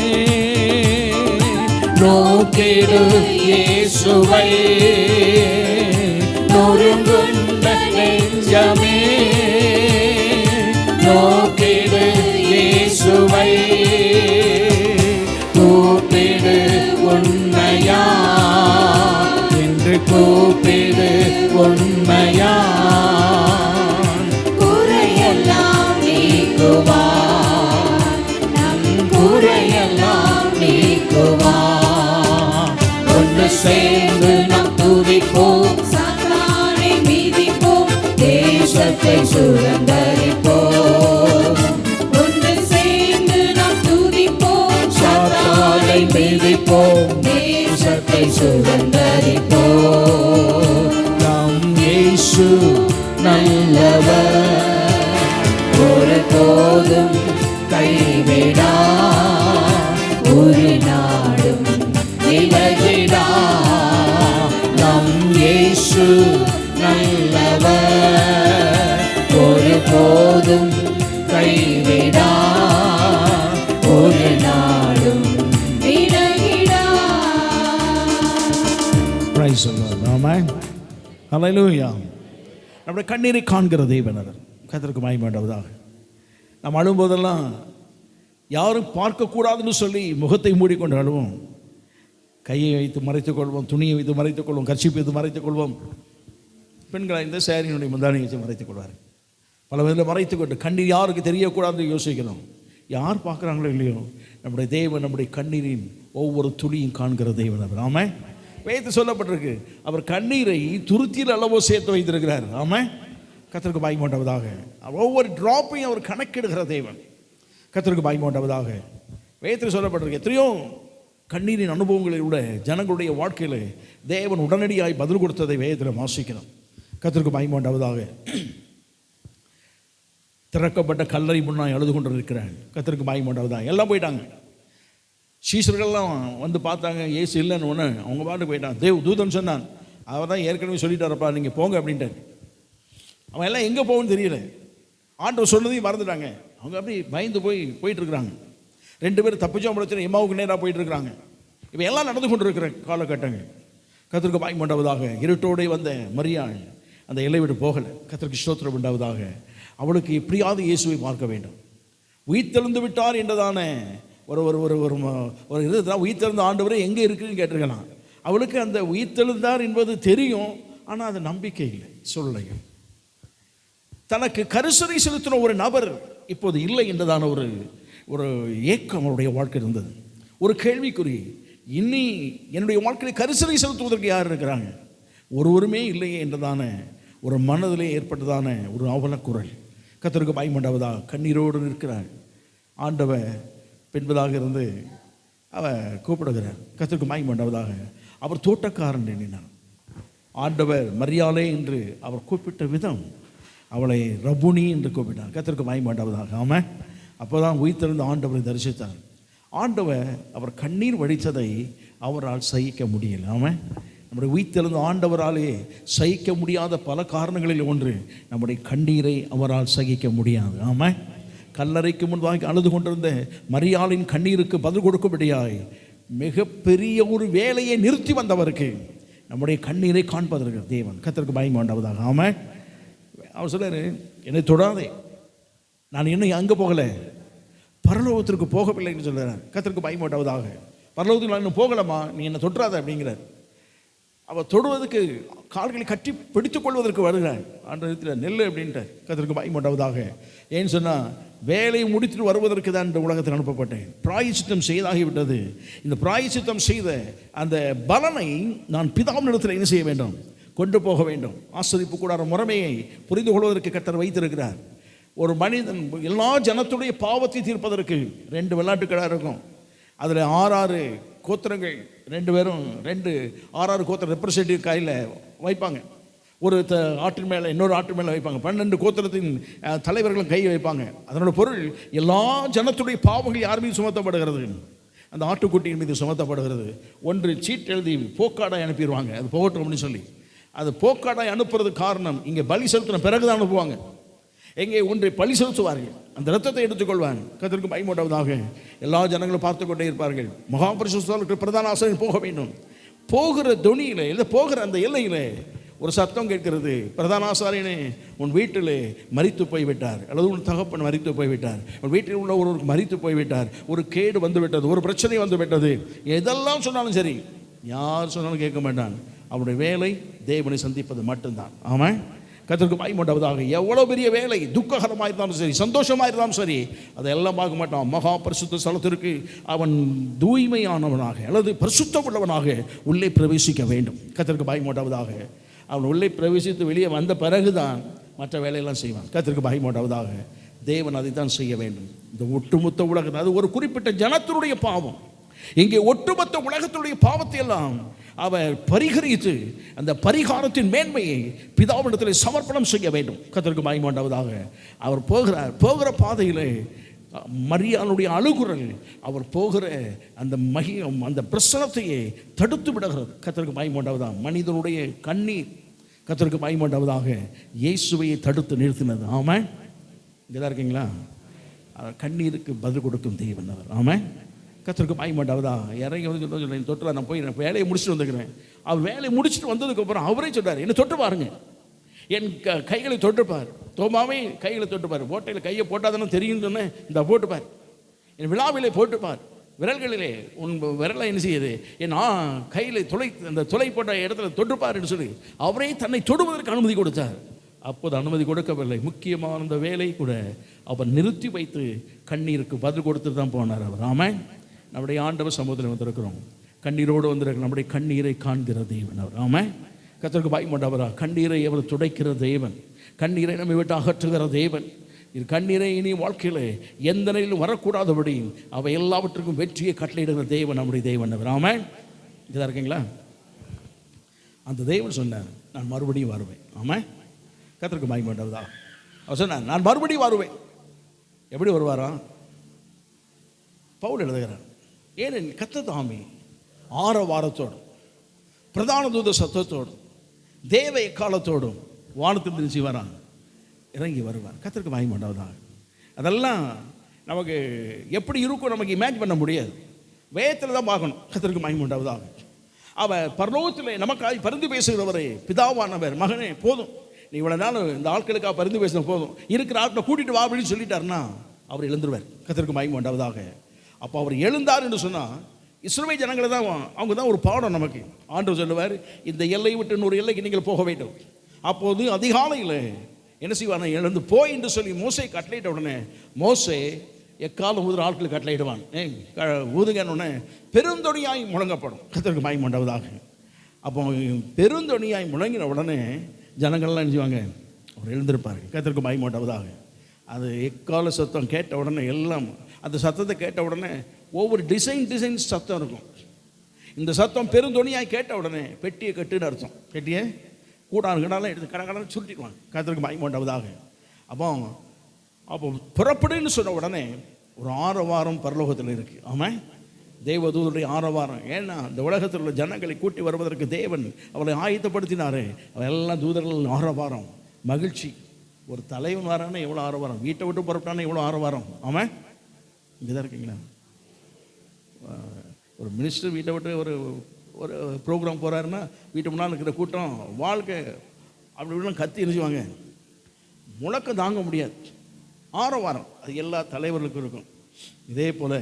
நோக்கிடு இயேசுவை, நொறுங்குண்ட நெஞ்சமே நோக்கிடு இயேசுவை, கூப்பிடு உண்மையா என்று கூப்பிடு உண்மையா, குறையெல்லாம் நீக்குவார், நம் குறையெல்லாம் நீக்குவார். ஒன்று சேர்ந்து நாம் துதிப்போம், சாத்தானை மீதிப்போம், தேசத்தை சுதந்தரிப்போம். ஒன்று சேர்ந்து நாம் துதிப்போம், சாத்தானை மீதிப்போம், தேசத்தை சுதந்தரிப்போம்.
நம் இயேசு
நல்லவர், ஒரு போதும் கைவிடா, ஒரு நாடும் விலகிடா. நம் இயேசு நல்லவர், ஒரு போதும் கைவிடா, ஒரு நாடும் விலகிடா.
Praise the Lord. ஆமென். ஹல்லேலூயா. நம்முடைய கண்ணீரை காண்கிற தேவன் அவர். கர்த்தருக்கு மகிமை உண்டாவதாக. நாம் அழும்போதெல்லாம் யாரும் பார்க்கக்கூடாதுன்னு சொல்லி முகத்தை மூடிக்கொண்டு அழுவோம். கையை வைத்து மறைத்துக் கொள்வோம், துணியை வைத்து மறைத்துக் கொள்வோம், கர்ச்சீப்பை வைத்து மறைத்துக் கொள்வோம். பெண்களை இந்த சேரியினுடைய முந்தானை வச்சு மறைத்துக் கொள்வார். பல விதத்தில் மறைத்துக்கொண்டு கண்ணீர் யாருக்கு தெரியக்கூடாதுன்னு யோசிக்கணும். யார் பார்க்குறாங்களோ இல்லையோ, நம்முடைய தேவன் நம்முடைய கண்ணீரின் ஒவ்வொரு துளியும் காண்கிற தேவன் அவர். ஆமாம், வேதத்தில் சொல்லப்பட்டிருக்கு, அவர் கண்ணீரை துருத்தியில் அளவோ சேர்த்து வைத்திருக்கிறார். ஆமாம், கர்த்தருக்கு மகிமை உண்டாவதாக. ஒவ்வொரு டிராப்பையும் அவர் கணக்கெடுக்கிற தேவன். கர்த்தருக்கு மகிமை உண்டாவதாக. வேதத்தில் சொல்லப்பட்டிருக்கு, எத்தனையோ கண்ணீரின் அனுபவங்களில் உள்ள ஜனங்களுடைய வாழ்க்கையில் தேவன் உடனடியாய் பதில் கொடுத்ததை வேதத்தில் வாசிக்கிறோம். கர்த்தருக்கு மகிமை உண்டாவதாக. திறக்கப்பட்ட கல்லறை முன்னாய் அழுது கொண்டு இருக்கிறான். கர்த்தருக்கு மகிமை உண்டாவதாக. எல்லாம் போயிட்டாங்க. சீசர்கள்லாம் வந்து பார்த்தாங்க, இயேசு இல்லைன்னு ஒன்று அவங்க பாட்டு போயிட்டான். தூதன் சொன்னான், அவர் தான் ஏற்கனவே சொல்லிட்டாரப்பா, நீங்கள் போங்க அப்படின்ட்டார். அவன் எல்லாம் எங்கே போகணும்னு தெரியல, ஆண்டவர் சொன்னதையும் மறந்துட்டாங்க. அவங்க அப்படி பயந்து போயிட்டுருக்குறாங்க. 2 பேர் தப்பிச்சோம் பிரச்சனை எம்மாவுக்கு நேராக போயிட்டுருக்குறாங்க. இப்போ எல்லாம் நடந்து கொண்டு இருக்கிற காலகட்டங்கள். கர்த்தருக்கு மகிமை உண்டாவதாக. இருட்டோடு வந்த மரியாள் அந்த எல்லை விட்டு போகலை. கர்த்தருக்கு ஸ்தோத்திரம் உண்டாவதாக. அவளுக்கு எப்படியாவது இயேசுவை பார்க்க வேண்டும். உயிர்த்தெழுந்து விட்டார் என்றதான ஒரு ஒரு ஒரு ஒரு இதுதான் உயிர்த்தெழுந்த ஆண்டவரே எங்கே இருக்குதுன்னு கேட்டிருக்கலாம். அவளுக்கு அந்த உயிர்த்தெழுந்தார் என்பது தெரியும், ஆனால் அது நம்பிக்கை இல்லை, சொல்லையும். தனக்கு கரிசனை செலுத்தின ஒரு நபர் இப்போது இல்லை என்றதான ஒரு ஒரு ஏக்கம் அவருடைய வாழ்க்கை இருந்தது. ஒரு கேள்விக்குறி, இனி என்னுடைய வாழ்க்கையை கரிசனை செலுத்துவதற்கு யார் இருக்கிறாங்க? ஒருவருமே இல்லையே என்றதான ஒரு மனதிலே ஏற்பட்டதான ஒரு அவலக்குரல். கர்த்தருக்கு மகிமை உண்டாவதாக. கண்ணீரோடு இருக்கிறார். ஆண்டவர் பின்பதாக இருந்து அவன் கூப்பிடுகிறார். கர்த்தருக்கு மகிமை உண்டாவதாக. அவர் தோட்டக்காரன் எண்ணினார். ஆண்டவர் மரியாளே என்று அவர் கூப்பிட்ட விதம், அவளை ரபுனி என்று கூப்பிட்டார். கர்த்தருக்கு மகிமை உண்டாவதாக. ஆமாம், அப்போ தான் உயிர்த்தெழுந்த ஆண்டவரை தரிசித்தார். ஆண்டவர் அவர் கண்ணீர் வடித்ததை அவரால் சகிக்க முடியல. ஆமாம், நம்முடைய உயிர்த்தெழுந்த ஆண்டவராலே சகிக்க முடியாத பல காரணங்களில் ஒன்று நம்முடைய கண்ணீரை அவரால் சகிக்க முடியாது. ஆமாம், கல்லறைக்கு முன்பாக அழுது கொண்டிருந்த மரியாளின் கண்ணீருக்கு பதில் கொடுக்கும்படியாய் மிகப்பெரிய ஒரு வேலையை நிறுத்தி வந்தவருக்கு நம்முடைய கண்ணீரை காண்பதற்கு தேவன். கர்த்தருக்கு மகிமை உண்டாவதாக. ஆமாம், அவர் சொல்றாரு, என்னை தொடாதே, நான் இன்னும் அங்கே போகலை, பரலோகத்திற்கு போகவில்லைன்னு சொல்கிறார். கர்த்தருக்கு மகிமை உண்டாவதாக. பரலோகத்துக்கு நான் இன்னும் போகலம்மா, நீ என்னை தொற்றாத அப்படிங்கிறார். அவள் தொடுவதற்கு கால்களை கட்டி பிடித்துக் கொள்வதற்கு வருகிறார். ஆண்டவரத்தில் நெல் அப்படின்ட்டார். கர்த்தருக்கு மகிமை உண்டாவதாக. ஏன்னு சொன்னால், வேலையை முடித்துட்டு வருவதற்கு தான் இந்த உலகத்தில் அனுப்பப்பட்டேன். பிராயச்சித்தம் செய்தாகிவிட்டது. இந்த பிராயச்சித்தம் செய்த அந்த பலனை நான் பிதாவினிடத்தில் என்ன செய்ய வேண்டும்? கொண்டு போக வேண்டும். ஆசரிப்பு கூடார முறைமையை புரிந்து கொள்வதற்கு கர்த்தர் வைத்திருக்கிறார். ஒரு மனிதன் எல்லா ஜனத்துடைய பாவத்தை தீர்ப்பதற்கு 2 வெள்ளாட்டுக்கடா இருக்கும். அதில் 6 கோத்திரங்கள் 2 பேரும் 6 கோத்திர ரெப்ரசன்டேட்டிவ் கையில் வைப்பாங்க. ஒரு ஆட்டின் மேலே இன்னொரு ஆட்டு மேலே வைப்பாங்க. 12 கோத்திரத்தின் தலைவர்களும் கை வைப்பாங்க. அதனோட பொருள், எல்லா ஜனத்துடைய பாவங்கள் யார் மீது சுமத்தப்படுகிறது? அந்த ஆட்டுக்குட்டியின் மீது சுமத்தப்படுகிறது. ஒன்று சீட் எழுதி போக்காடாய் அனுப்பிடுவாங்க, அது போகட்டும் அப்படின்னு சொல்லி. அது போக்காடாய் அனுப்புறது காரணம், இங்கே பலி செலுத்தின பிறகு தான் அனுப்புவாங்க. எங்கே ஒன்றை பழி செலுத்துவார்கள், அந்த இரத்தத்தை எடுத்துக்கொள்வாங்க. கர்த்தருக்கு பயமுண்டாவதாக. எல்லா ஜனங்களும் பார்த்து கொண்டே இருப்பார்கள். மகா பரிசுத்த பிரதான ஆசாரியன் போக வேண்டும். போகிற தொனியிலே இல்லை, போகிற அந்த எல்லையிலே ஒரு சத்தம் கேட்கிறது, பிரதான ஆசாரியனே உன் வீட்டிலே மரித்து போய்விட்டார், அல்லது உன் தகப்பன் மரித்து போய்விட்டார், உன் வீட்டில் உள்ள ஒருவருக்கு மரித்து போய்விட்டார், ஒரு கேடு வந்து விட்டது, ஒரு பிரச்சனை வந்து விட்டது. எதெல்லாம் சொன்னாலும் சரி, யார் சொன்னாலும் கேட்க மாட்டான். அவனுடைய வேலை தேவனை சந்திப்பது மட்டும்தான். ஆமாம், கர்த்தருக்கு பயமுண்டாவதாக. எவ்வளோ பெரிய வேலை, துக்ககரமாக இருந்தாலும் சரி, சந்தோஷமாக இருந்தாலும் சரி, அதெல்லாம் பார்க்க மாட்டான். மகா பரிசுத்த ஸ்தலத்திற்கு அவன் தூய்மையானவனாக அல்லது பரிசுத்தம் உள்ளவனாக உள்ளே பிரவேசிக்க வேண்டும். கர்த்தருக்கு பயமுண்டாவதாக. அவன் உள்ளே பிரவேசித்து வெளியே வந்த பிறகுதான் மற்ற வேலையெல்லாம் செய்வான். கர்த்தருக்கு பயமுண்டாவதாக. தேவன் அதை தான் செய்ய வேண்டும். இந்த ஒட்டுமொத்த உலகத்தில், அது ஒரு குறிப்பிட்ட ஜனத்தினுடைய பாவம். இங்கே ஒட்டுமொத்த உலகத்தினுடைய பாவத்தை எல்லாம் அவர் பரிகரித்து அந்த பரிகாரத்தின் மேன்மையை பிதாவிடத்தில் சமர்ப்பணம் செய்ய வேண்டும். கர்த்தருக்கு மகிமையுண்டாவதாக. அவர் போகிற பாதையிலே மரியாளுடைய அழுகுரல், அவர் போகிற அந்த மகியம், அந்த பிரசனத்தையே தடுத்து விடுகிறது. கர்த்தருக்கு மகிமையுண்டாவதாக. மனிதனுடைய கண்ணீர் கர்த்தருக்கு மகிமையுண்டாவதாக இயேசுவையை தடுத்து நிறுத்தினது. ஆமாம், இங்கே தான் இருக்கீங்களா? கண்ணீருக்கு பதில் கொடுக்கும் தேவன் அவர். ஆமாம், கர்த்தருக்கு மகிமையுண்டாவதா. இறங்கி வந்து சொல்ல தொட்டு நான் போய் வேலையை முடிச்சுட்டு வந்துக்கிறேன். அவர் வேலையை முடிச்சுட்டு வந்ததுக்கப்புறம் அவரே சொல்கிறார், என்னை தொட்டு பாருங்க, என் கைகளை தொட்டுப்பார். தோமாவே கைகளை தொட்டுப்பார். ஓட்டையில் கையை போட்டாதானே தெரியும் சொன்னேன், இந்த போட்டுப்பார். என் விழாவிலே போட்டுப்பார். விரல்களிலே உன் விரலை என்ன செய்யுது, என் கையில் அந்த துளை போட்ட இடத்துல தொட்டுப்பாருன்னு சொல்லி அவரே தன்னை தொடுவதற்கு அனுமதி கொடுத்தார். அப்போது அனுமதி கொடுக்கவில்லை. முக்கியமான அந்த வேலை கூட அவர் நிறுத்தி வைத்து கண்ணீருக்கு பதில் கொடுத்துட்டு தான் போனார் அவர். ஆமாம், நம்முடைய ஆண்டவர் சமூகத்தில் வந்திருக்கிறோம். கண்ணீரோடு வந்திருக்க நம்முடைய கண்ணீரை காண்கிற தேவன் அவர். ஆமாம், கர்த்தருக்கு பயமுண்டவரா. கண்ணீரை அவர் துடைக்கிற தேவன், கண்ணீரை நம்மை விட்டு அகற்றுகிற தேவன். இது கண்ணீரை இனி வாழ்க்கையில் எந்த நிலையிலும் வரக்கூடாதபடி அவை எல்லாவற்றுக்கும் வெற்றியை கட்டளையிடுகிற தேவன் நம்முடைய தேவன் அவர். ஆமாம், இதாக இருக்கீங்களா? அந்த தேவன் சொன்னார், நான் மறுபடியும் வருவேன். ஆமாம், கர்த்தருக்கு பயமுண்டவரா. அவர் சொன்னார், நான் மறுபடியும் வருவேன். எப்படி வருவாரா? பவுல் எழுதுகிறார், ஏன் கர்த்தர் தாமே ஆரவாரத்தோடும் பிரதான தூத சத்தத்தோடும் தேவ எக்காலத்தோடும் வானத்திலிருந்து செய்வாரான் இறங்கி வருவார். கர்த்தருக்கு மகிமையுண்டாவதாக. அதெல்லாம் நமக்கு எப்படி இருக்கும் நமக்கு இமேஜின் பண்ண முடியாது. வேதத்தில் தான் பார்க்கணும். கர்த்தருக்கு மகிமையுண்டாவதாக. அவர் பரலோகத்தில் நமக்காக பரிந்து பேசுகிறவரே, பிதாவானவர், மகனே போதும், நீ இவ்வளோ நாள் இந்த ஆட்களுக்காக பரிந்து பேசின போதும், இருக்கிற ஆட்களை கூட்டிகிட்டு வா அப்படின்னு சொல்லிட்டாருன்னா அவர் எழுந்துருவார். கர்த்தருக்கு மகிமையுண்டாவதாக. அப்போ அவர் எழுந்தார் என்று சொன்னால் இஸ்ரவேல் ஜனங்களை தான், அவங்க தான் ஒரு பாடம் நமக்கு. ஆண்டவர் சொல்லுவார், இந்த எல்லையை விட்டு இன்னொரு எல்லைக்கு நீங்கள் போக வேண்டும். அப்போது அதிகாலையில் என்ன செய்வான், எழுந்து போய் என்று சொல்லி மோசே கட்டளையிட்ட உடனே மோசே எக்காலம் ஊதுற ஆட்கள் கட்டளையிடுவான். ஊதுங்கன்னு பெருந்தொனியாய் முழங்கப்படும். கர்த்தருக்கு மகிமையுண்டாவதாக. அப்போ பெருந்தொனியாய் முழங்கின உடனே ஜனங்கள்லாம் என்ன செய்வாங்க, அவர் எழுந்திருப்பார்கள். கர்த்தருக்கு மகிமையுண்டாவதாக. அது எக்கால சத்தம் கேட்ட உடனே எல்லாம் அந்த சத்தத்தை கேட்ட உடனே ஒவ்வொரு டிசைன் சத்தம் இருக்கும். இந்த சத்தம் பெருந்தொனியாய் கேட்ட உடனே பெட்டியை கட்டுன்னு அர்த்தம். பெட்டியை கூடாலாம் எடுத்து கடற்கடை சுருட்டிடுவாங்க. கர்த்தருக்கு மகிமையுண்டாவதாக. அப்போ புறப்படுன்னு சொன்ன உடனே ஒரு ஆரவாரம் பரலோகத்தில் இருக்குது. ஆமாம், தேவதூதருடைய ஆரவாரம். ஏன்னா இந்த உலகத்தில் உள்ள ஜனங்களை கூட்டி வருவதற்கு தேவன் அவளை ஆயத்தப்படுத்தினாரு. அவெல்லாம் தூதர்கள் ஆரவாரம், மகிழ்ச்சி. ஒரு தலைவன் வரானே எவ்வளோ ஆரவாரம், வீட்டை விட்டு புறப்பட்டானே எவ்வளோ ஆரவாரம். ஆமாம், இங்கே தான் இருக்கீங்களா? ஒரு மினிஸ்டர் வீட்டை விட்டு ஒரு ப்ரோக்ராம் போகிறாருன்னா வீட்டு முன்னால் இருக்கிற கூட்டம் வாழ்க்கை அப்படி இப்படிலாம் கத்தி எரிஞ்சுவாங்க. முழக்கம் தாங்க முடியாது. ஆரவாரம் அது எல்லா தலைவர்களுக்கும் இருக்கும். இதே போல்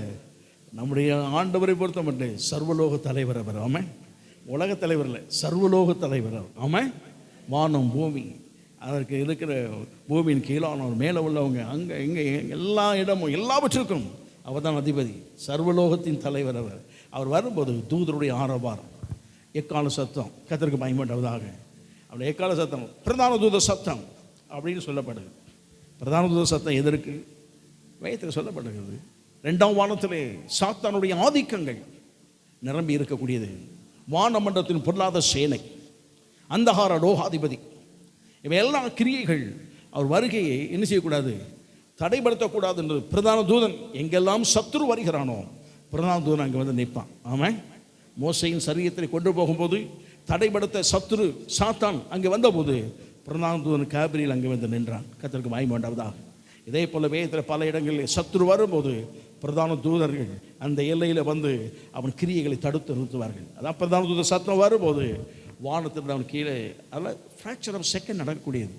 நம்முடைய ஆண்டவரை பொறுத்த மட்டும் சர்வலோக தலைவர் அவர். ஆமாம், உலக தலைவர் இல்லை, சர்வலோக தலைவர் அவர். ஆமாம், வானம் பூமி அதற்கு இருக்கிற பூமியின் கீழானவர், மேலே உள்ளவங்க, அங்கே இங்கே எல்லா இடமும் எல்லாவற்றுக்கும் அவர் தான் அதிபதி, சர்வலோகத்தின் தலைவர் அவர். அவர் வரும்போது தூதருடைய ஆரவாரம், எக்கால சத்தம். கர்த்தருக்கு மகிமையுண்டாவதாக. அப்படி எக்கால சத்தம் பிரதான தூத சத்தம் அப்படின்னு சொல்லப்படுது. பிரதான தூத சத்தம் எதற்கு வேதத்தில் சொல்லப்படுகிறது? 2ஆம் வானத்திலே சாத்தானுடைய ஆதிக்கங்கள் நிரம்பி இருக்கக்கூடியது. வானமண்டலத்தின் பொருளாதார சேனை, அந்தகார லோகாதிபதி, இவை எல்லா கிரியைகள் அவர் வருகையை என்ன செய்யக்கூடாது, தடைப்படுத்தக்கூடாது என்று பிரதான தூதன் எங்கெல்லாம் சத்துரு வருகிறானோ பிரதான தூதன் அங்கே வந்து நிற்பான். ஆமாம், மோசையின் சரீரத்தை கொண்டு போகும்போது தடைப்படுத்த சத்துரு சாத்தான் அங்கே வந்தபோது பிரதான தூதன் கேப்ரியல் அங்கே வந்து நின்றான். கர்த்தருக்கு மகிமை உண்டாவதாக. இதே போல வேதத்தில் பல இடங்களில் சத்துரு வரும்போது பிரதான தூதர்கள் அந்த எல்லையில் வந்து அவன் கிரியைகளை தடுத்து நிறுத்துவார்கள். அதான் பிரதான தூதர் சத்தம் வரும்போது வானத்தில் அவன் கீழே, அதில் ஃப்ராக்சர் ஆஃப் செகண்ட் நடக்கக்கூடியது.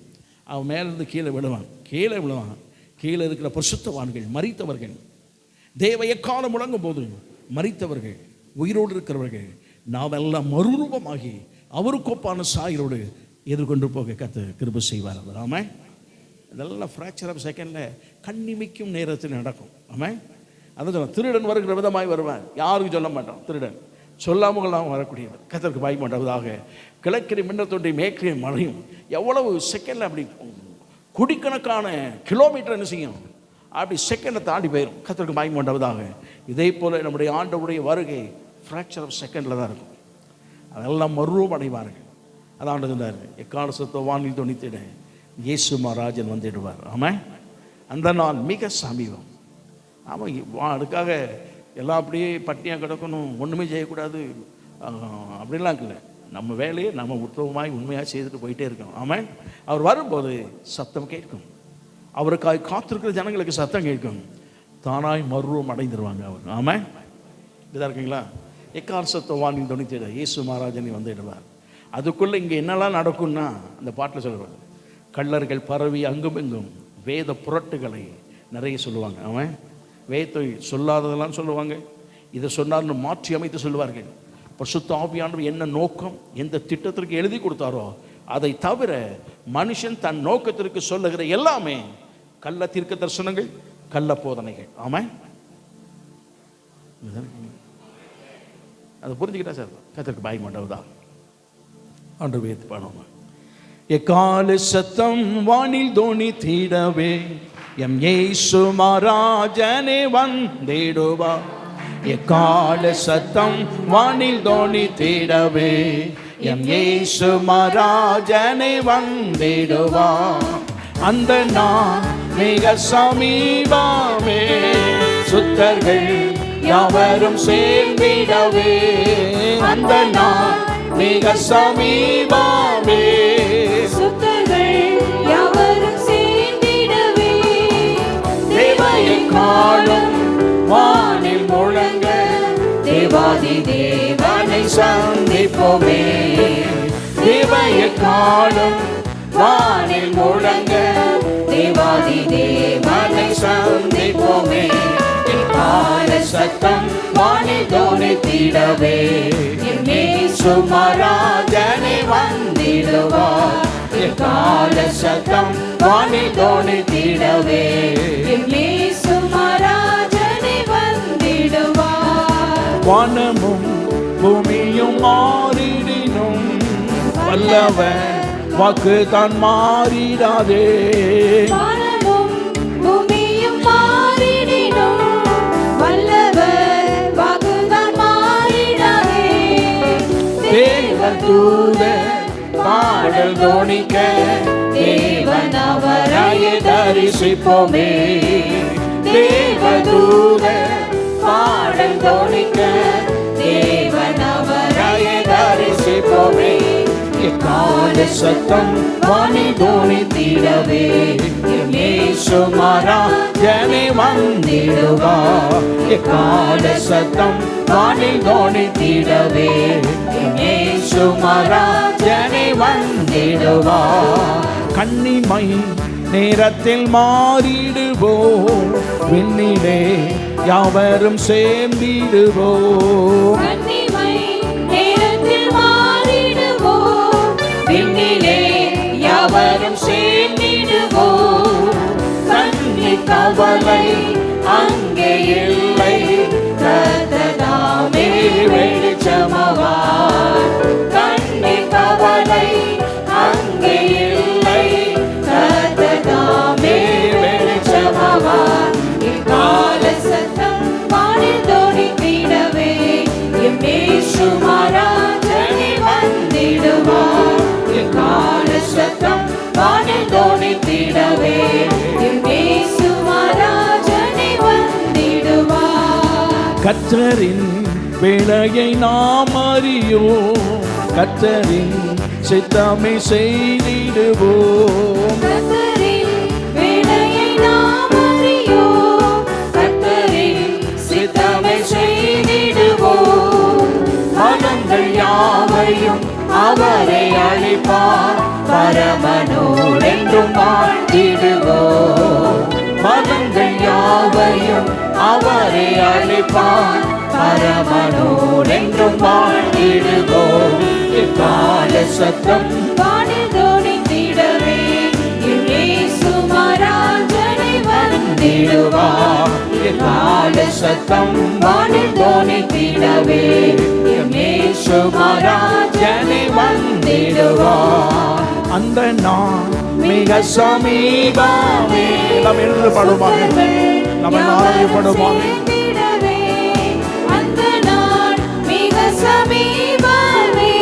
அவன் மேலேருந்து கீழே விழுவான். கீழே இருக்கிற பரிசுத்தவான்கள், மரித்தவர்கள், தேவ எக்காலம் முழங்கும் போது மரித்தவர்கள், உயிரோடு இருக்கிறவர்கள், நாம் எல்லாம் மறுரூபமாகி அவருக்கொப்பான சாயரோடு எதிர்கொண்டு போக கர்த்தர் கிருபை செய்வார். ஆமாம். இதெல்லாம் ஃப்ராக்சர் ஆஃப் செகண்டில் கண்ணிமைக்கும் நேரத்தில் நடக்கும். ஆமாம். அதான் திருடன் வருகிற விதமாய் வருவான். யாருக்கும் சொல்ல மாட்டான். திருடன் சொல்லாமலாம் வரக்கூடியவர். கர்த்தருக்கு மகிமை உண்டாவதாக. கிழக்கிற மின்னத்தோண்டி மேற்கிற மழையும் எவ்வளவு செகண்டில் அப்படி கோடிக்கணக்கான கிலோமீட்டர் என்ன செய்யும், அப்படி செகண்டை தாண்டி போயிடும். கர்த்தருக்கு மகிமை உண்டாவதாக. இதே போல் நம்முடைய ஆண்டவருடைய வருகை ஃப்ராக்சர் ஆஃப் செகண்டில் தான் இருக்கும். அதெல்லாம் மறுரூபம் அடைவார்கள். அதான் சொன்னார், எக்கால சத்தோ வானில் துணித்திட இயேசு மகாராஜன் வந்துடுவார். ஆமாம். அந்த நாள் மிக சமீபம். ஆமாம். அதுக்காக எல்லாம் அப்படியே பட்டினியாக கிடக்கணும், ஒன்றுமே செய்யக்கூடாது அப்படிலாம் இல்லை. நம்ம வேலையை நம்ம உத்தமமாய் உண்மையாக செய்துட்டு போயிட்டே இருக்கணும். ஆமாம். அவர் வரும்போது சத்தம் கேட்கும். அவருக்காக காத்திருக்கிற ஜனங்களுக்கு சத்தம் கேட்கும். தானாய் மறுரூபம் அடைந்துருவாங்க அவர். ஆமாம். இதாக இருக்குங்களா? எக்கால சத்தோ வானில் துணித்திட இயேசு மகாராஜனை வந்துடுவார். அதுக்குள்ளே இங்கே என்னெல்லாம் நடக்கும்னா அந்த பாட்டில் சொல்லுவாங்க, கள்ளர்கள் பரவி அங்கும் எங்கும் வேத புரட்டுகளை நிறைய சொல்லுவாங்க. அவன் வேதத்தை சொல்லாததெல்லாம் சொல்லுவாங்க. இதை சொன்னார்னு மாற்றி அமைத்து சொல்லுவார்கள். பரிசுத்த ஆவியானவர் என்ன நோக்கம், எந்த திட்டத்திற்கு எழுதி கொடுத்தாரோ அதை தவிர மனுஷன் தன் நோக்கத்திற்கு சொல்லுகிற எல்லாமே கள்ள தீர்க்க தரிசனங்கள், கள்ள போதனைகள். ஆமாம். அதை புரிஞ்சுக்கிட்டா சார் கர்த்தருக்கு பயமாக உண்டாவதா? ஆண்டு வேத்து பாடுவோம். எக்கால சத்தம் வானில் தோனி தீடவே எம் இயேசு மகாராஜனே வந்திடுவார். எக்கால சத்தம் வானில் தோனி தீடவே எம் இயேசு மகாராஜனே வந்திடுவார். அந்த நாள் மிக சமீபமே, சுத்தர்கள் யாவரும் சேர்ந்திடவே. அந்த நாள் மிக சமீபமே,
சுத்தர்கள் யாவரும் சேர்ந்திடவே.
தேவனை காணும் வானில் முழங்க தேவாதி தேவனை சந்திப்போமே. தேவனை காணும் வானில் முழங்க தேவாதி தேவனை சந்திப்போமே. கால சத்தம் வானில் தோனித்திடவே இயேசு மகாராஜனே வந்திடுவார். கால சத்தம் வானில் தோனித்திடவே
இயேசு மகாராஜனே வந்திடுவார்.
வானமும் பூமியும் மாறிடினும் வல்லவன் வாக்கு தான் மாறிடாதே.
வானமும் பூமியும் மாறிடினும் வல்லவர் வாக்குதான் மாறிடாதே.
தேவதூதர் பாடல் தோனிக்க தேவன் அவரை தரிசிப்போமே. தேவதூதர் பாடல் தோனிக்க தேவன் அவரை தரிசிப்போமே. கால சத்தம் வானில் தோனித்திடவே இயேசு மகாராஜனே வந்திடுவார். கால சத்தம் வானில் தோனித்திடவே இயேசு மகாராஜனே வந்திடுவார். கன்னிமை நேரத்தில் மாறிடுவோம், விண்ணிலே யாவரும் சேர்ந்திடுவோம்.
விண்ணிலே யாவரும் சேர்ந்திடுவோம்.
கண்ணி கவலை அங்கே இல்லை,
கர்த்தர்தாமே வெளிச்சமாவார்.
கண்ணி கவலை அங்கே இல்லை,
கர்த்தர்தாமே வெளிச்சமாவார். கால சத்தம் வானில் தோனித்திடவே இயேசு மகாராஜனே வந்திடுவார். கால சத்தம் வானில் தோனித்திடவே இயேசு மகாராஜனே வந்திடுவார்.
கர்த்தரின் வேளையை நாம் அறியோம், கர்த்தரின் சித்தமே செய்திடுவோம்.
கர்த்தரின் வேலையை நாம் அறியோம். கர்த்தரின் சித்தமே செய்திடுவோம். மனங்கள் யாவையும் அவரை அளிப்பார். பரமனோடு என்றும் வாழ்ந்திடுவோம். மனங்கள் யாவையும் அவரை அளிப்பார். பரமனோடு என்றும் வாழ்ந்திடுவோம். இக்கால சத்தம் வானில் தொனித்திடவே என் இயேசு மகாராஜனே வந்திடுவார். இக்கால சத்தம் வானில் தொனித்திடவே என் இயேசு மகாராஜனே வந்திடுவார்.
அந்த நாள் மிக சமீபமே. நாம் எழுந்து பாடுவாங்க, நம்ம ஆராயப்படுவாங்க.
அந்த நாள் மிக சமீபமே.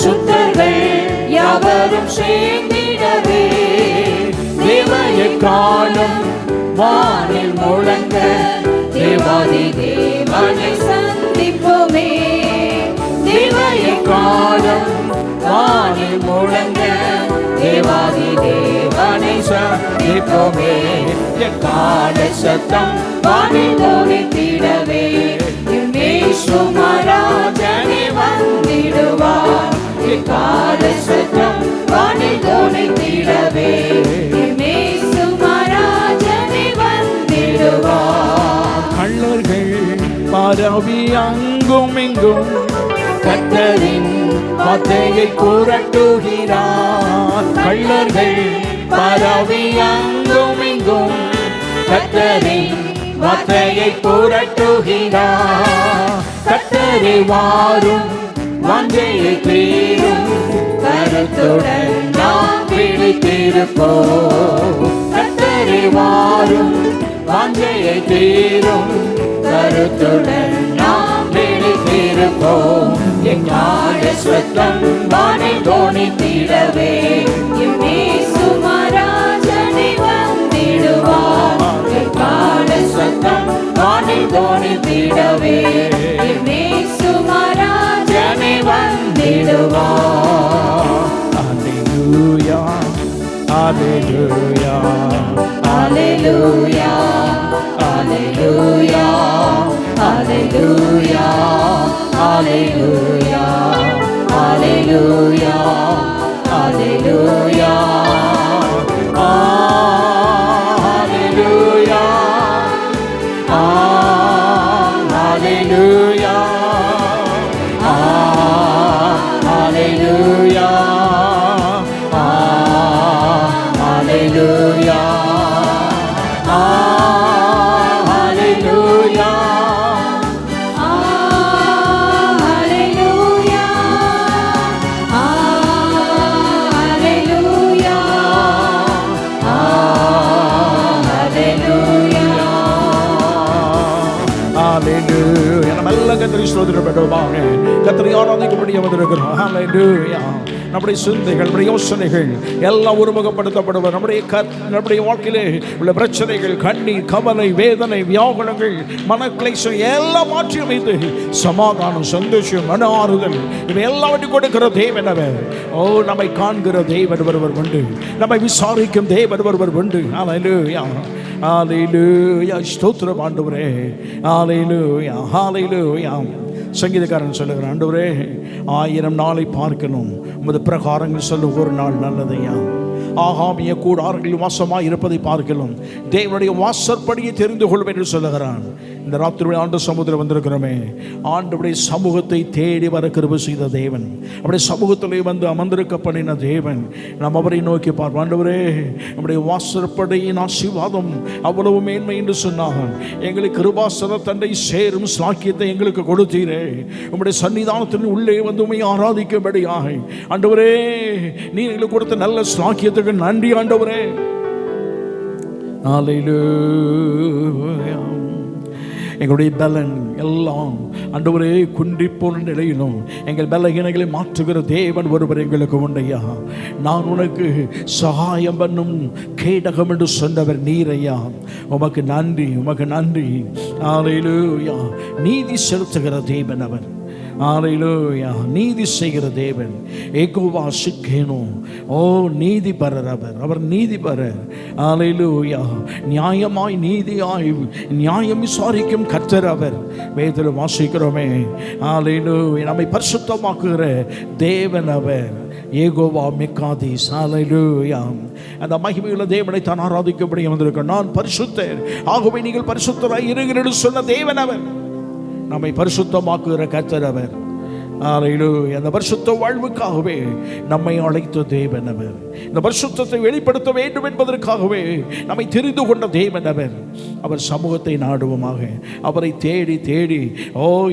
சுத்தர்கள் யாவரும் சேர்ந்திடவே தேவனை காணும் வானில் முழங்க தேவாதி தேவனை சந்திப்போமே. தேவனை காணும் வானில் முழங்க தேவாதி தேவனை சந்திப்போமே. கால சத்தம் வானில் தொனித்திடவே என் இயேசு மகாராஜனே வந்திடுவார். கால சத்தம் வானில் தொனித்திடவே என் இயேசு மகாராஜனே வந்திடுவார்.
கள்ளர்கள் பரவி அங்கும் இங்கும் கர்த்தரின் வார்த்தையை புரட்டுகிறார். கள்ளர்கள் பரவி அங்கும் இங்கும் கர்த்தரின் வார்த்தையை புரட்டுகிறார். கர்த்தரை வாரும் வாஞ்சையை தீரும் கருத்துடன் நாம் விழித்திருப்போம். கர்த்தரை வாரும் வாஞ்சையை தீரும் கருத்துடன் நாம் விழித்திருப்போம். எங்கால சத்தம் வானில் தொனித்திடவே என் இயேசு மகாராஜனே வந்திடுவார். எங்கால சத்தம் வானில் தொனித்திடவே என் இயேசு மகாராஜனே வந்திடுவார். அல்லேலூயா அல்லேலூயா
அல்லேலூயா அல்லேலூயா அல்லேலூயா அல்லேலூயா அல்லேலூயா அல்லேலூயா
அல்லேலூயா அல்லேலூயா அல்லேலூயா அல்லேலூயா. கர்த்தரை ஸ்தோத்திரப்படுவாங்க. கர்த்தரை ஆராதிக்கும்படி வந்திருக்கிறோம். ஹல்லேலூயா. நம்முடைய சிந்தைகள், நம்முடைய யோசனைகள் எல்லாம் ஒருமுகப்படுத்தப்படுவது. நம்முடைய வாழ்க்கையிலே உள்ள பிரச்சனைகள், கண்ணீர், கவலை, வேதனை, வியாகுலங்கள், மனக்லேசம் எல்லாம் மாற்றி அமைத்து சமாதானம், சந்தோஷம், மன ஆறுதல் இவை எல்லாவற்றையும் கொடுக்கிற தேவன் அவர். ஓ, நம்மை காண்கிற தேவன் ஒருவர் உண்டு, நம்மை விசாரிக்கும் தேவன் ஒருவர் உண்டு. ஹல்லேலூயா ஹல்லேலூயா. ஸ்தோத்திரம் ஆண்டவரே. ஹல்லேலூயா ஹல்லேலூயா. சங்கீதக்காரன் சொல்லுகிறான், ஆண்டவரே 1000 நாளை பார்க்கணும், உமது பிரகாரங்கள் சொல்ல ஒரு நாள் நல்லதையா. ஆகாமிய கூடாரங்களில் வாசமாய் இருப்பதை பார்க்கலாம், தேவனுடைய வாசற்படியை தெரிந்து கொள்வேன் என்று சொல்லுகிறான். இந்த ராத்திரி ஆண்டு சமுதிரம் வந்திருக்கிறோமே, ஆண்டவருடைய சமூகத்தை தேடி வர கிருபை செய்த தேவன், அவருடைய சமூகத்திலே வந்து அமர்ந்திருக்க பண்ணின தேவன். நாம் அவரை நோக்கி பார்ப்போம். ஆண்டவரே, நம்முடைய வாசற்படியின் ஆசீர்வாதம் அவ்வளவு மேன்மை என்று சொன்னான். எங்களுக்கு கிருபாசன தண்டை சேரும் சாக்கியத்தை எங்களுக்கு கொடுத்தீரே. உம்முடைய சன்னிதானத்தின் உள்ளே வந்து உம்மை ஆராதிக்கும்படியாக ஆண்டவரே, நீ எங்களுக்கு கொடுத்த நல்ல சாக்கியத்துக்கு நன்றி ஆண்டவரே. ஹல்லேலூயா. எங்களுடைய பலன் எல்லாம் ஆண்டவரே குன்றி போன நிலையிலும் எங்கள் பலகீனங்களை மாற்றுகிற தேவன் ஒருவர் எங்களுக்கு உண்டையா. நான் உனக்கு சகாயம் பண்ணும் கேடகம் என்று சொன்னவர் நீரையா. உமக்கு நன்றி, உமக்கு நன்றி. ஹல்லேலூயா. நீதி செலுத்துகிற தேவன் அவர். ஹல்லேலூயா. நீதி செய்கிற தேவன் யெகோவா சிக்கேனோ. ஓ நீதிபரர் அவர் நீதிபரர். ஹல்லேலூயா. நியாயமாய் நீதியாய் நியாயம் விசாரிக்கும் கர்த்தர் அவர். வேதத்தில் வாசிக்கிறோமே. ஹல்லேலூயா. நம்மை பரிசுத்தமாக்குகிற தேவன் அவர். யெகோவா மெக்காதீஸ். ஹல்லேலூயா. அந்த மகிமையுள்ள தேவனை தான் ஆராதிக்கப்படி வந்திருக்க. நான் பரிசுத்தர், ஆகவே நீங்கள் பரிசுத்தராய் இருங்கள் என்று சொன்ன தேவன் அவர். நம்மை பரிசுத்தமாக்குகிற கர்த்தர் அவர். ஹல்லேலூயா. அந்த பரிசுத்த வாழ்வுக்காகவே நம்மை அழைத்த தேவன் அவர். இந்த பரிசுத்தத்தை வெளிப்படுத்த வேண்டும் என்பதற்காகவே நம்மை தெரிந்து கொண்ட தேவன் அவர். அவர் சமூகத்தை நாடுவோமாக. அவரை தேடி தேடி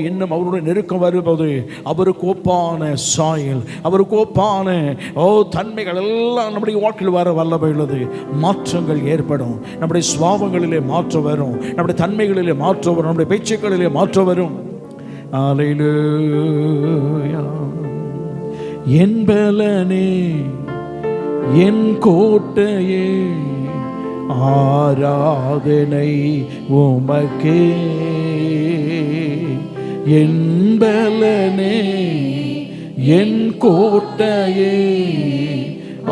இன்னும் அவருடைய நெருக்கம் வரும்போது அவருக்கு ஒப்பான சாயல், அவருக்கு ஒப்பான தன்மைகள் எல்லாம் நம்முடைய வாழ்க்கையில் வர வல்லமை உள்ளது. மாற்றங்கள் ஏற்படும். நம்முடைய சுபாவங்களிலே மாற்றம் வரும். நம்முடைய தன்மைகளிலே மாற்றம் வரும். நம்முடைய பேச்சுக்களிலே மாற்றம் வரும். ஹல்லேலூயா. என் பலனே, என் கோட்டையே, ஆராதனை உமக்கே. என் பலனே, என் கோட்டையே,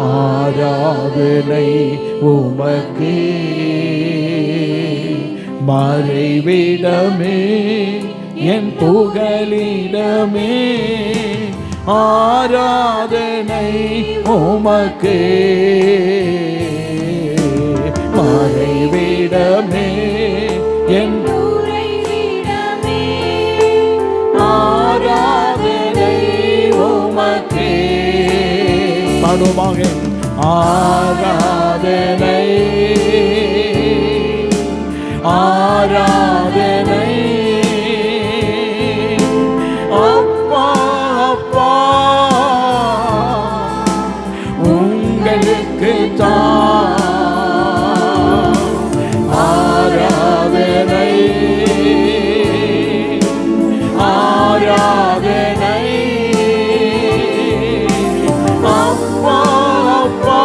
ஆராதனை உமக்கே. மறைவிடமே, என் புகலிடமே, ஆராதனை உமக்கே. மறைவிடமே, என்
உறைவிடமே,
ஆராதனை உமக்கே. பாடுவாங்க. ஆராதனை, ஆராதனை அப்பா அப்பா உங்களுக்கு தான். ஆராதனை, ஆராதனை அப்பா அப்பா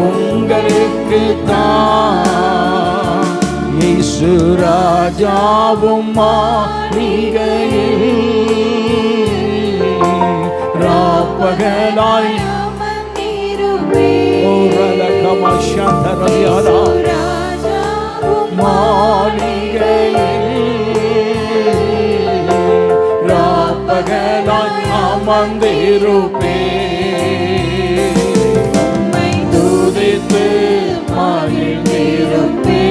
உங்களுக்கு தான். இயேசு ராஜாவும் மாளிகையில் ராப்பகலாய் மாளிகையில் ராப்பகலாய் அமர்ந்திருப்பே. துதித்து மகிழ்ந்திருப்பே.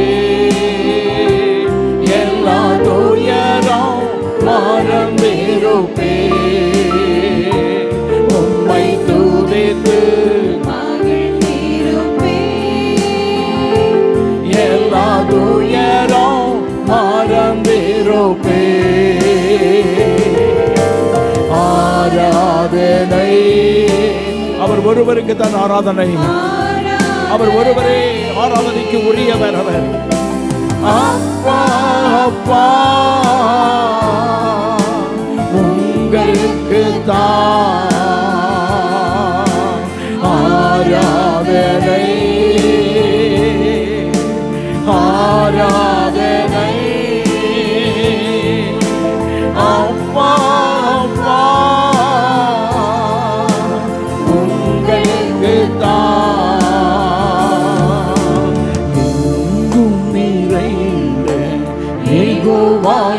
எல்லா துயரம் மறந்திருப்பே. உம்மை துதித்து
மகிழ்ந்திருப்பே.
எல்லா துயரம் மறந்திருப்பே. ஆராதனை, அவர் ஒருவருக்கு தான் ஆராதனை. அவர் ஒருவரே ஆராதனைக்கு உரியவர் அவர். அப்பா அப்பா உங்களுக்கு தான் ஆராதனை, ஆராதனை அப்பா அப்பா உங்களுக்கு தான்.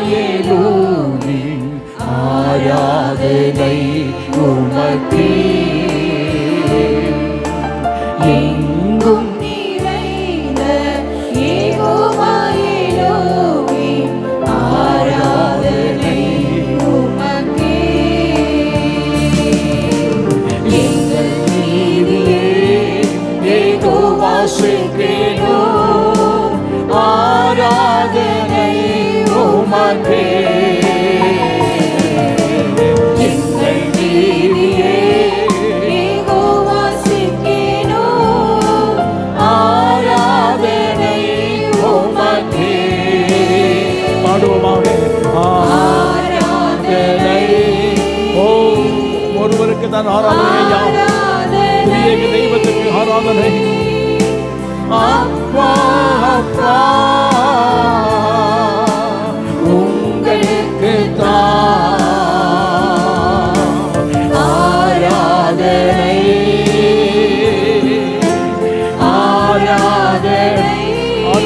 யெகோவாயேலோனி ஆராதனை உமக்கே. எங்கும்
நிறைந்த யெகோவாயேலோனி ஆராதனை உமக்கே. எங்கள் நீதியே
யெகோவா சிக்கேனோ. ஆராதனை உமக்கே. எங்கள் நீதியே
யெகோவா சிக்கேனோ.
ஆராதனை உமக்கே. பாடுவோமாக. ஆராதனை ஒருவருக்கு தான் ஆராதனை. தெய்வத்துக்கு ஆராதனை. அப்பா அப்பா உங்களுக்கு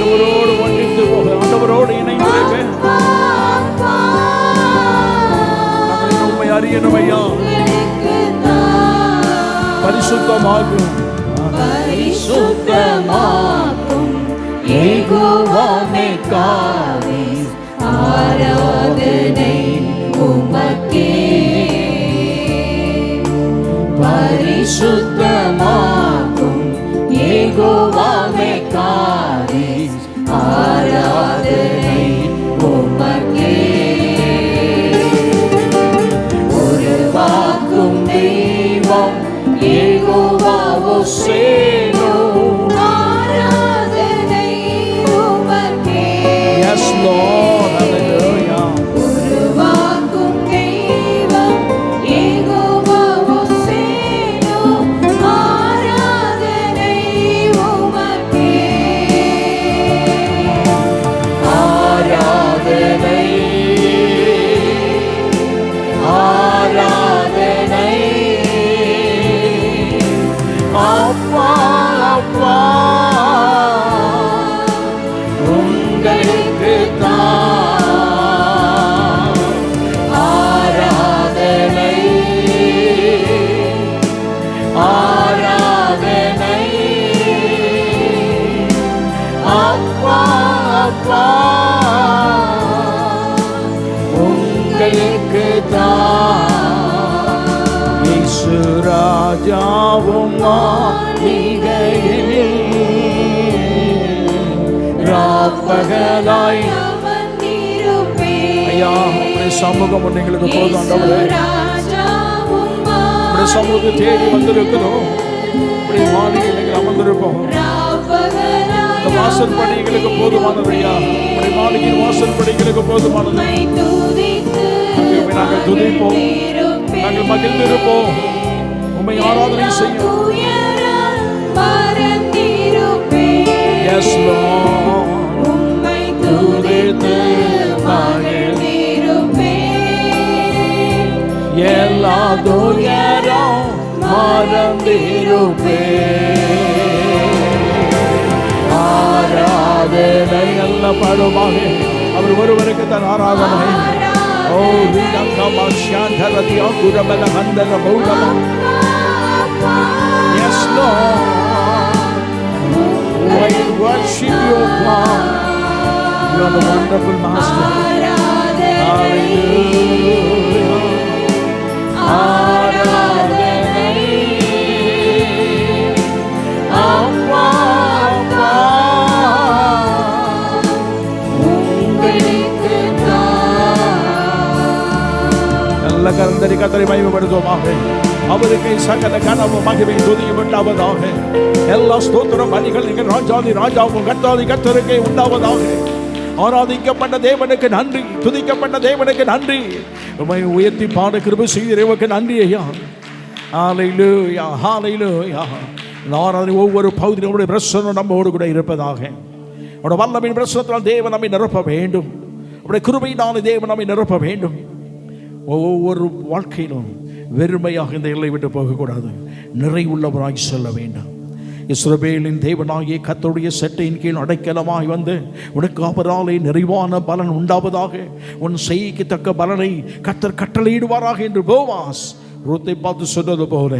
ஆண்டவரோடு ஒன்றித்து போக, ஆண்டவரோடு இணைந்திருக்க நாங்கள் உண்மை அறியணும் ஐயா. பரிசுத்தமாகும்
பரிசுத்தமாகும் யெகோவாவே காதேஸ் ஆராதனை உமக்கே. பரிசுத்தமாகும் யெகோவாவே காதேஸ் ஆராதனை உமக்கே. உருவாக்கும் தெய்வம் யெகோவா ஓசேனோ ஆராதனை உமக்கே.
Yes Lord, hallelujah.
உருவாக்கும் தெய்வம் யெகோவா ஓசேனோ ஆராதனை உமக்கே. ஆராதனை ஆராதனை அப்பா அப்பா உங்களுக்கு தான் ஆராதனை ஆராதனை அப்பா அப்பா உங்களுக்கு தான்.
இயேசு ராஜாவும் மாளிகையில் ராப்பகலாய் ஐயா உங்களுடைய சமூகம் ஒன்று எங்களுக்கு போதும் ஆண்டவரே. உங்களுடைய சமூகத்தை தேடி வந்திருக்கிறோம். உங்களுடைய மாளிகையில் எங்கள் அமர்ந்திருப்போம். இந்த வாசல் படி எங்களுக்கு போதுமானது ஐயா. உங்களுடைய மாளிகையின் வாசல் படி எங்களுக்கு போதுமானது. நாங்கள் துதிப்போம், நாங்கள் மகிழ்ந்திருப்போம், உம்மை ஆராதனை செய்யும். Yes Lord,
உம்மை துதித்து மகிழ்ந்திருப்பேன்.
எல்லா துயரம் மறந்திருப்பேன். ஆராதனை நல்ல பாடுமாக அவர் ஒருவருக்கு தான் ஆராதனை. ஓ வீரங்கமா சாந்தரதி அங்குரபல ஹந்தர பௌலமா. Yes Lord, I worship you God. You are the wonderful master. Hallelujah. ஆராதனை அப்பா அப்பா
உங்களுக்கு
நல்ல கரந்தரி கத்தரை மகிமைப்படுத்துவோமாக. அவருக்கு சகல கனவு மகிமை துதியும் உண்டாவதாக. எல்லா ஸ்தோத்திரம் பலிகள் நீங்கள் ராஜாதி ராஜாவும் கர்த்தாதி கர்த்தருக்கே உண்டாவதாக. ஆராதிக்கப்பட்ட தேவனுக்கு நன்றி, துதிக்கப்பட்ட தேவனுக்கு நன்றி. உம்மை உயர்த்தி பாட கிருபை செய்கிறவருக்கு நன்றி ஐயா. ஹல்லேலூயா ஹல்லேலூயா. இந்த ஆராதனை ஒவ்வொரு பகுதியும் நம்முடைய பிரசன்னம் நம்மோடு கூட இருப்பதாக. அவருடைய வல்லமையின் பிரசனத்தினால் தேவன் நம்மை நிரப்ப வேண்டும். அவருடைய கிருபையினால் தேவன் நம்மை நிரப்ப வேண்டும். ஒவ்வொரு வாழ்க்கையிலும் வெறுமையாக இந்த எல்லை விட்டு போகக்கூடாது. நிறைவுள்ளவராய் செல்ல வேண்டும். இஸ்ரவேலின் தேவனாகிய கர்த்தருடைய செட்டையின் கீழ் அடைக்கலமாய் வந்து உனக்கு அவராலே நிறைவான பலன் உண்டாவதாக, உன் செய்கைக்கு தக்க பலனை கர்த்தர் கட்டளையிடுவாராக என்று போவாஸ் ரூத்தை பார்த்து சொன்னது போல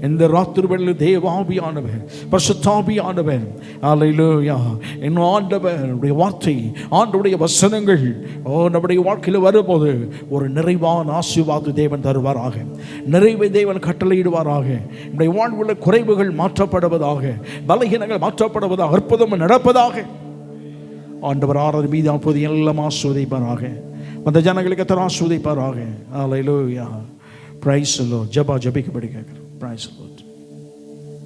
இந்த ராத்திரி வேளையில் தேவாபியானவர் பரிசுத்தாபியானவர் அல்லேலூயா என் ஆண்டவருடைய வார்த்தை ஆண்டவருடைய வசனங்கள் நம்முடைய வாழ்க்கையில் வரும்போது ஒரு நிறைவான ஆசீர்வாத தேவன் தருவாராக. நிறைவை தேவன் கட்டளையிடுவாராக. நம்முடைய வாழ்வுள்ள குறைவுகள் மாற்றப்படுவதாக, பலகீனங்கள் மாற்றப்படுவதாக, அற்புதம் நடப்பதாக. ஆண்டவர் ஆராதனை மீது அப்போது எல்லாம் ஆஸ்வதிப்பாராக. மற்ற ஜனங்களுக்கு எத்தனை ஆஸ்வதிப்பாராக. அல்லேலூயா. Price lord. ஜபிக்கப்படி கேட்கிறோம். Praise lord.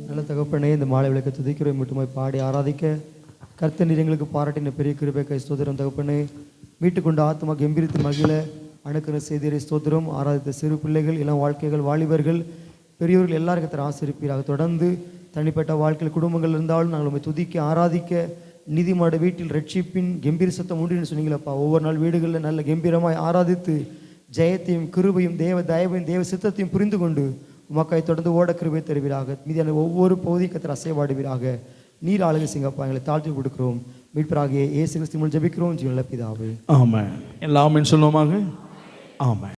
நல்ல தகப்பனே, இந்த மாலை விளக்க துதிக்கிறோம் மட்டுமாய் பாடி ஆராதிக்க கர்த்தர் நீர் எங்களுக்கு பாராட்டின பெரிய கிருபைக்காய் ஸ்தோத்திரம். தகப்பனே, மீட்டுக்கொண்ட ஆத்மா கம்பீரித்து மகிழ அணுக்கிற செய்தியை ஸ்தோத்திரம். ஆராதித்த சிறு பிள்ளைகள், இளம் வாழ்க்கைகள், வாலிபர்கள், பெரியவர்கள் எல்லாரும் கர்த்தர் ஆசீர்வதிப்பீராக. தொடர்ந்து தனிப்பட்ட வாழ்க்கையில் குடும்பங்கள் இருந்தாலும் நாங்கள் உண்மை துதிக்க ஆராதிக்க நீதிமாட வீட்டில் ரட்சிப்பின் கம்பீர சத்தம் உண்டு சொன்னீங்களப்பா. ஒவ்வொரு நாள் வீடுகளில் நல்ல கம்பீரமாய் ஆராதித்து ஜெயத்தையும் கிருபையும் தேவ தயவையும் தேவ சித்தத்தையும் புரிந்து கொண்டு உமக்காய் தொடர்ந்து ஓட கிருபை தருவீராக. மீதியான ஒவ்வொரு பகுதியும் கர்த்தர் அசைவாடுவீராக. நீர் ஆளுகை சிங்கப்பா, எங்களை தாழ்த்தி கொடுக்கிறோம். மீட்பராகிய இயேசு கிறிஸ்து மூலம் ஜெபிக்கிறோம் ஜீவனுள்ள பிதாவே.
ஆமென். எல்லாம் சொல்லுவோமாக. ஆமென்.